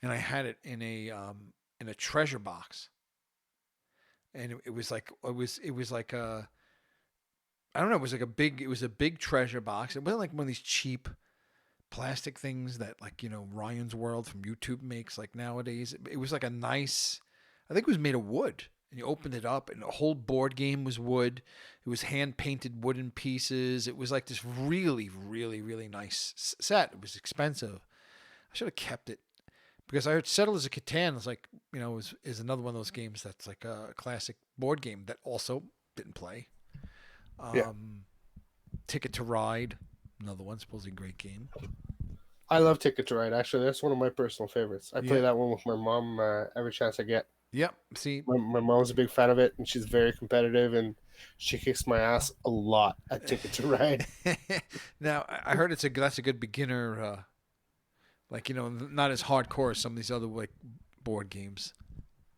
and I had it in a treasure box, and it was like it was like a I don't know. It was a big treasure box. It wasn't like one of these cheap plastic things that like Ryan's World from YouTube makes like nowadays. It was like a nice. I think it was made of wood. And you opened it up, and the whole board game was wood. It was hand painted wooden pieces. It was like this really, really, really nice set. It was expensive. I should have kept it because I heard Settlers of Catan is like is another one of those games that's like a classic board game that also didn't play. Yeah. Ticket to Ride, another one, supposedly great game. I love Ticket to Ride. Actually, that's one of my personal favorites. I play Yeah. that one with my mom every chance I get. Yep. See. My mom's a big fan of it, and she's very competitive, and she kicks my ass a lot at Ticket to Ride. Now I heard that's a good beginner, like not as hardcore as some of these other like board games.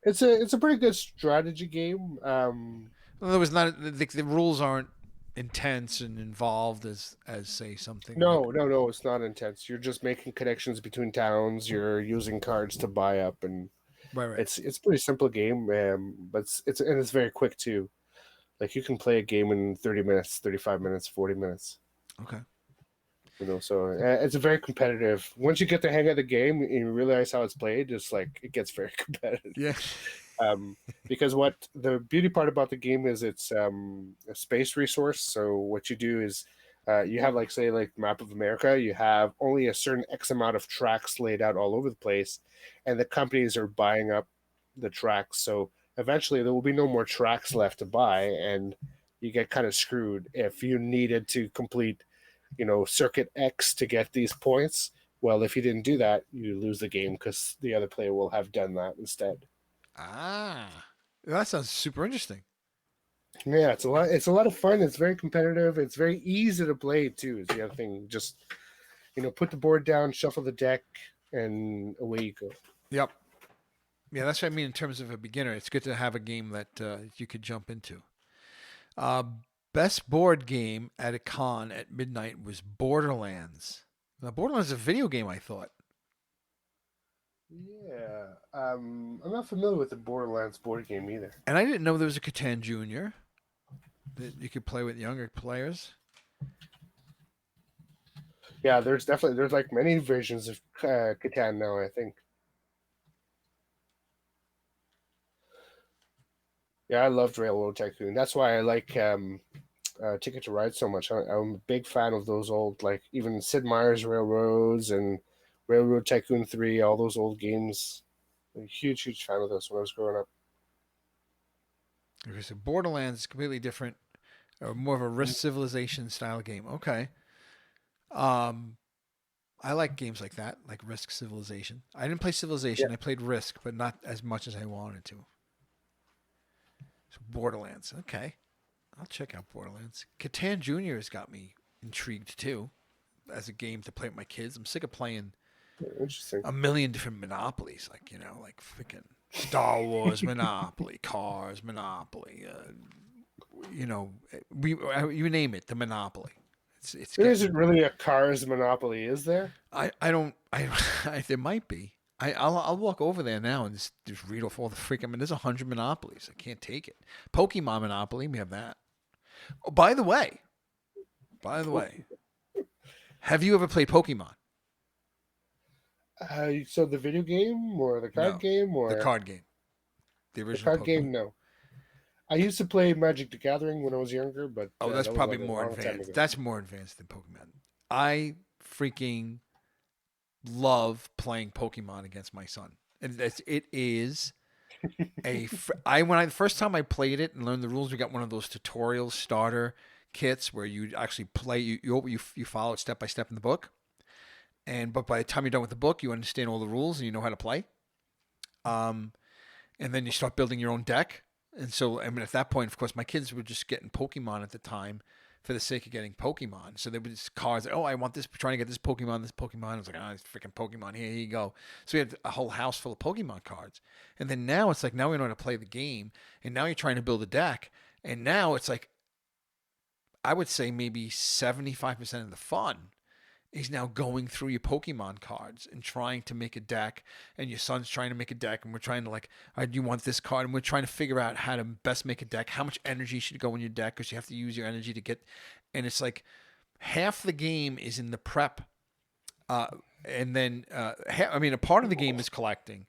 It's a pretty good strategy game. In other words, not the rules aren't intense and involved as say something like No, it's not intense. You're just making connections between towns. You're using cards to buy up, and right. it's a pretty simple game. But it's very quick too. Like you can play a game in 30 minutes, 35 minutes, 40 minutes. Okay. So it's a very competitive. Once you get the hang of the game and you realize how it's played, it's like it gets very competitive. Yeah. Because what the beauty part about the game is it's a space resource. So what you do is you have like say like map of America, you have only a certain X amount of tracks laid out all over the place, and the companies are buying up the tracks. So eventually there will be no more tracks left to buy, and you get kind of screwed if you needed to complete circuit X to get these points. Well, if you didn't do that, you lose the game because the other player will have done that instead. Ah, that sounds super interesting. Yeah, it's a lot. It's a lot of fun. It's very competitive. It's very easy to play too. Is the other thing. Just put the board down, shuffle the deck, and away you go. Yep. Yeah, that's what I mean in terms of a beginner. It's good to have a game that you could jump into. Uh, Best board game at a con at midnight was Borderlands. Now, Borderlands is a video game, I thought. Yeah, I'm not familiar with the Borderlands board game either. And I didn't know there was a Catan Junior that you could play with younger players. Yeah, there's like many versions of Catan now. I think. Yeah, I loved Railroad Tycoon. That's why I like Ticket to Ride so much. I'm a big fan of those old, like even Sid Meier's Railroads and Railroad Tycoon 3, all those old games. I'm a huge, huge fan of those when I was growing up. Okay, so Borderlands is completely different, or more of a Risk Civilization style game. Okay. Um, I like games like that, like Risk Civilization. I didn't play Civilization. Yeah, I played Risk, but not as much as I wanted to. So Borderlands. Okay. I'll check out Borderlands. Catan Junior has got me intrigued too, as a game to play with my kids. I'm sick of playing interesting. a million different monopolies, like like freaking Star Wars Monopoly, Cars Monopoly, you name it, the Monopoly. It's There getting. isn't really a Cars Monopoly, is there? I don't there might be. I'll walk over there now and just read off all the freaking. I mean, there's 100 monopolies. I can't take it. Pokemon Monopoly, we have that. Oh, by the way, have you ever played Pokemon? So the video game or the card No, game the or card game, the the original card Pokemon. game? No. I used to play Magic the Gathering when I was younger, but Oh, that's that was probably like a more long time advanced. ago. That's more advanced than Pokemon. I freaking love playing Pokemon against my son, and it is when the first time I played it and learned the rules, we got one of those tutorial starter kits where you actually play you follow it step by step in the book, but by the time you're done with the book, you understand all the rules and you know how to play. and then you start building your own deck. And so, I mean, at that point, of course, my kids were just getting Pokemon at the time for the sake of getting Pokemon. So they were just cards. Oh, I want this. Trying to get this Pokemon. This Pokemon. I was like, oh, it's freaking Pokemon. Here you go. So we had a whole house full of Pokemon cards. And then now it's like now we know how to play the game, and now you're trying to build a deck, and now it's like I would say maybe 75% of the fun is now going through your Pokemon cards and trying to make a deck, and your son's trying to make a deck, and we're trying to like, all right, you want this card, and we're trying to figure out how to best make a deck, how much energy should go in your deck, because you have to use your energy to get, and it's like half the game is in the prep, and then I mean, a part of the game is collecting.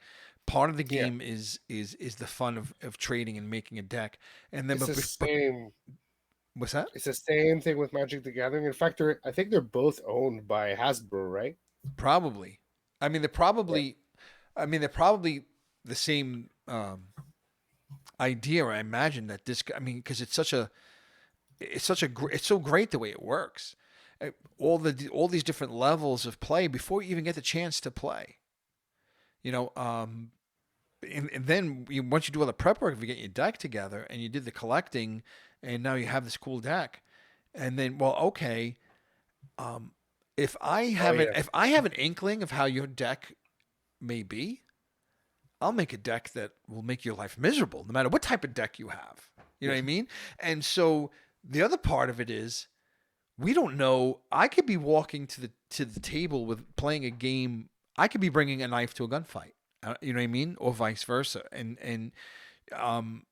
Part of the Yeah. game is the fun of trading and making a deck, and then It's the same. what's that? It's the same thing with Magic the Gathering. In fact, I think they're both owned by Hasbro, right? Probably. I mean, they're Yeah. probably. I mean, they're probably the same idea. I imagine that this. I mean, because it's such a. It's so great the way it works. All these different levels of play before you even get the chance to play. You know, and then once you do all the prep work, if you get your deck together and you did the collecting, and now you have this cool deck, and then well, okay, Oh yeah. if I have an inkling of how your deck may be, I'll make a deck that will make your life miserable, no matter what type of deck you have. You know what I mean? And so the other part of it is we don't know. I could be walking to the table with playing a game. I could be bringing a knife to a gunfight. You know what I mean, or vice versa. And um,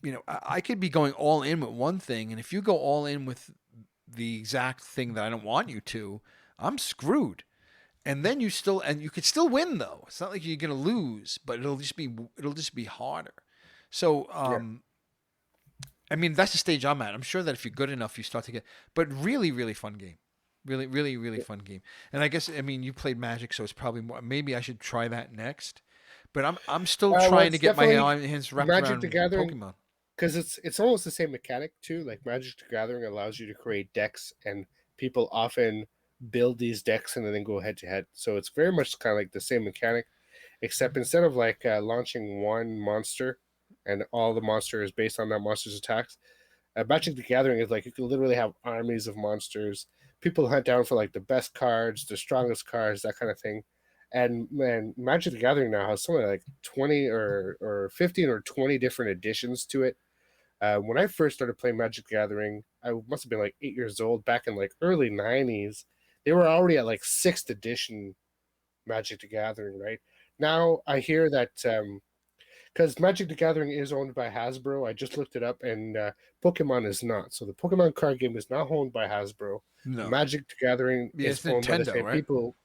you know, I could be going all in with one thing, and if you go all in with the exact thing that I don't want you to, I'm screwed. And then you could still win though. It's not like you're gonna lose, but it'll just be harder. So Yeah. I mean that's the stage I'm at. I'm sure that if you're good enough, you start to get. But really fun game, really fun game. And I guess I mean you played Magic, so it's probably more. Maybe I should try that next. But I'm still Well, trying to it's get my definitely hands wrapped Magic the around Gathering Pokemon. because it's almost the same mechanic too. Like Magic the Gathering allows you to create decks, and people often build these decks and then go head to head. So it's very much kind of like the same mechanic, except instead of like launching one monster and all the monster is based on that monster's attacks, Magic the Gathering is like you can literally have armies of monsters. People hunt down for like the best cards, the strongest cards, that kind of thing. And man, Magic the Gathering now has something like 20 or 15 or 20 different additions to it. When I first started playing Magic the Gathering, I must have been like 8 years old back in like early 90s. They were already at like sixth edition Magic the Gathering, right? Now I hear that because Magic the Gathering is owned by Hasbro. I just looked it up, and Pokemon is not. So the Pokemon card game is not owned by Hasbro. No, Magic the Gathering yeah, is it's owned by the Nintendo, same right? people.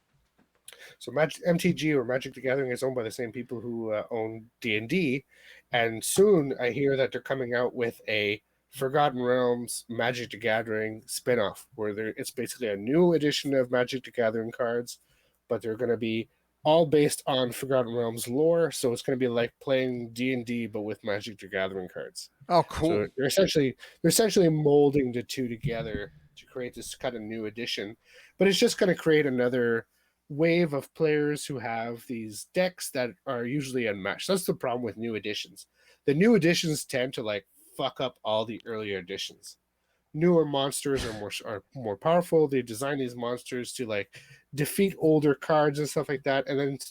So Magic MTG or Magic the Gathering is owned by the same people who own D&D, and soon I hear that they're coming out with a Forgotten Realms Magic the Gathering spinoff, where it's basically a new edition of Magic the Gathering cards, but they're going to be all based on Forgotten Realms lore. So it's going to be like playing D&D but with Magic the Gathering cards. Oh, So cool. they're essentially molding the two together to create this kind of new edition, but it's just going to create another wave of players who have these decks that are usually unmatched. That's the problem with new editions. The new editions tend to like fuck up all the earlier editions. Newer monsters are more powerful. They design these monsters to like defeat older cards and stuff like that, and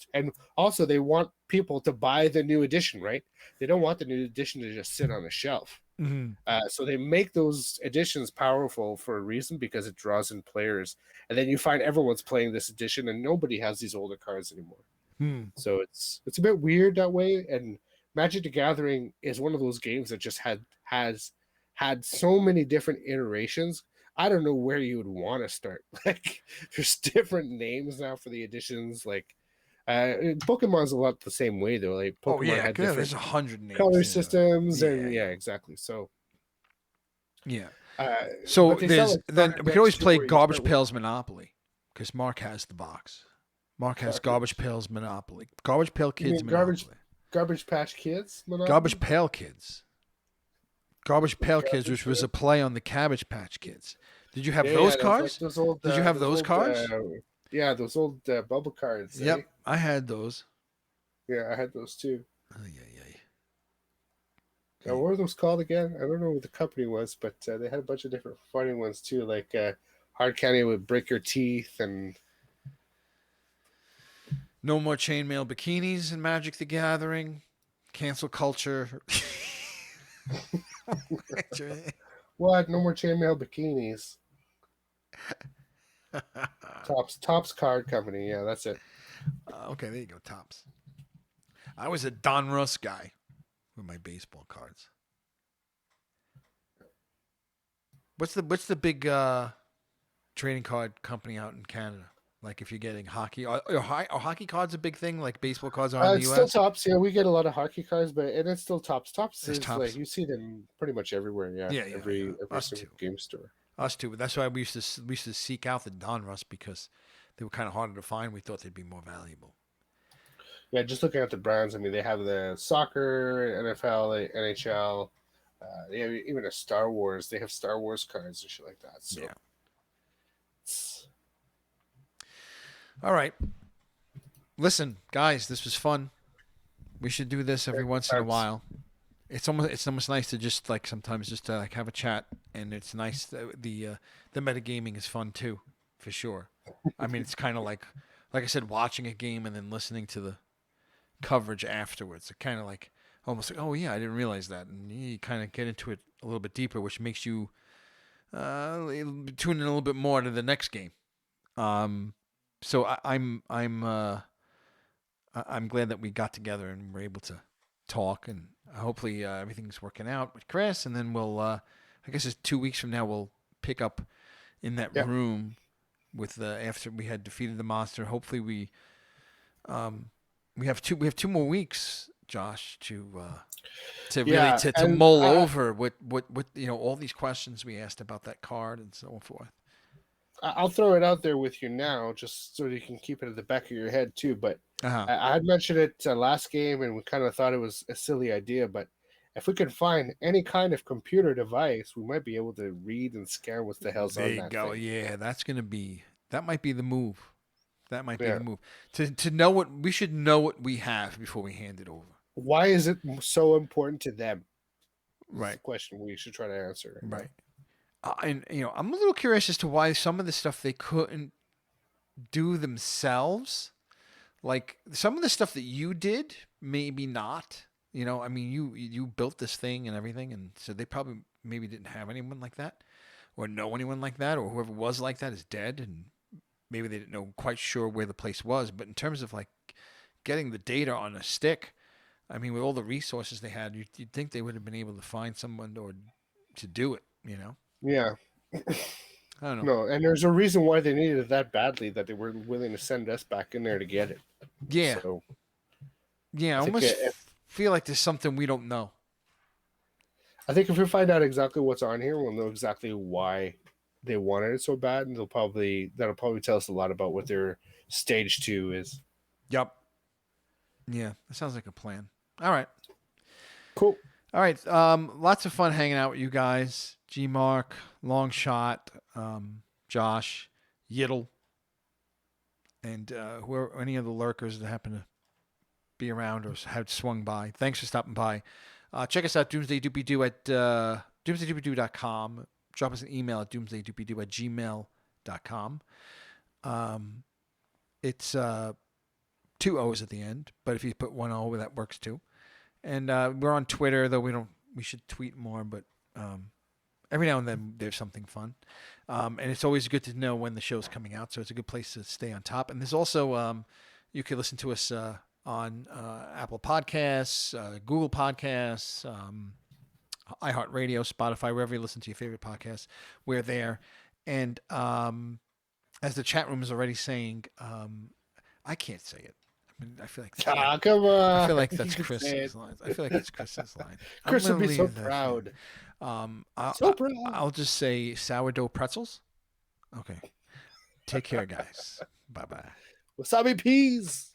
also they want people to buy the new edition, right? They don't want the new edition to just sit on a shelf. Hmm. So they make those editions powerful for a reason because it draws in players, and then you find everyone's playing this edition, and nobody has these older cards anymore. Hmm. So it's a bit weird that way. And Magic the Gathering is one of those games that just has had so many different iterations. I don't know where you would want to start. Like there's different names now for the editions. Like Pokemon's a lot the same way though. Like Oh Pokemon yeah, had good. There's different 100 names. color Yeah, systems, yeah, and yeah. yeah, exactly. So Yeah. uh, So but they sell there's like then starter we can decks always too, play where you Garbage start with Pails Monopoly because Mark has the box. Mark has okay. Garbage Pails Monopoly. Garbage Pail You Kids mean garbage Monopoly. garbage patch kids Garbage Monopoly? Pail Kids. Garbage Pail Kids, Garbage which was pail. a play on the Cabbage Patch Kids. Did you have Yeah, those those like cards? those old Did you have those cards? those old bubble cards, eh? Yep, I had those. Yeah, I had those too. Oh, yeah, yeah, What were those called again? I don't know what the company was, but they had a bunch of different funny ones too, like hard candy would break your teeth, and No more chainmail bikinis in Magic the Gathering. Cancel culture. what? No more chainmail bikinis. Tops Card Company. Yeah, that's it. Okay, there you go, Tops. I was a Don Russ guy with my baseball cards. What's the big trading card company out in Canada? Like if you're getting hockey, are hockey cards a big thing? Like baseball cards are in the It's still U.S. Tops. Yeah, we get a lot of hockey cards, but and it's still Tops. Tops There's is like Tops. you see them pretty much everywhere. Yeah, Yeah, yeah, yeah. every Us single too. game store. Us too. That's why we used to seek out the Don Russ because they were kind of harder to find. We thought they'd be more valuable. Yeah, just looking at the brands, I mean, they have the soccer, NFL, NHL. They have even a Star Wars. They have Star Wars cards and shit like that. So, Yeah. it's, All right. Listen, guys, this was fun. We should do this every once in a while. It's almost nice to just like sometimes just like have a chat, and it's nice the metagaming is fun too, for sure. I mean, it's kind of like I said, watching a game and then listening to the coverage afterwards. It kind of like almost like, oh yeah, I didn't realize that, and you kind of get into it a little bit deeper, which makes you tune in a little bit more to the next game. So I'm glad that we got together and were able to talk, and hopefully everything's working out with Chris, and then we'll I guess it's 2 weeks from now we'll pick up in that yeah, room with after we had defeated the monster. Hopefully we have two more weeks, Josh, to really yeah, to and mull over what all these questions we asked about that card and so forth. I'll throw it out there with you now, just so you can keep it at the back of your head too. But Uh-huh. I had mentioned it last game, and we kind of thought it was a silly idea. But if we could find any kind of computer device, we might be able to read and scan what the hell's There on you that go. thing. Yeah, that might be the move. That might be Yeah. the move. To know what we should know what we have before we hand it over. Why is it so important to them? That's the Right. question we should try to answer right now. Right. And I'm a little curious as to why some of the stuff they couldn't do themselves. Like some of the stuff that you did, maybe not. I mean, you built this thing and everything, and so they probably maybe didn't have anyone like that, or know anyone like that, or whoever was like that is dead, and maybe they didn't know quite sure where the place was. But in terms of like getting the data on a stick, I mean, with all the resources they had, you'd think they would have been able to find someone or to do it. Yeah. I don't know. No, and there's a reason why they needed it that badly that they were willing to send us back in there to get it. Yeah, So yeah. I I think almost if feel like there's something we don't know. if we find out exactly what's on here, we'll know exactly why they wanted it so bad, and that'll probably tell us a lot about what their stage 2 is. Yep. Yeah, that sounds like a plan. All right. Cool. All right. Lots of fun hanging out with you guys. G Mark, Long Shot, Josh, Yiddle, and whoever any of the lurkers that happen to be around or had swung by. Thanks for stopping by. Check us out, Doomsday Doopy Doo at doomsdaydoopydoo.com. Drop us an email at doomsdaydoopydoo@gmail.com. It's 2 O's at the end, but if you put 1 O, that works too. And we're on Twitter, though we should tweet more, but every now and then there's something fun. And it's always good to know when the show's coming out, so it's a good place to stay on top. And there's also, you can listen to us on Apple Podcasts, Google Podcasts, iHeartRadio, Spotify, wherever you listen to your favorite podcasts. We're there. And as the chat room is already saying, I can't say it. I mean, I feel like Come on. I feel like that's You can say Chris's it. line. I feel like that's Chris's line. Chris I'm would gonna be so leave that there. proud. So proud. I'll just say sourdough pretzels. Okay. Take care, guys. Bye bye. Wasabi peas.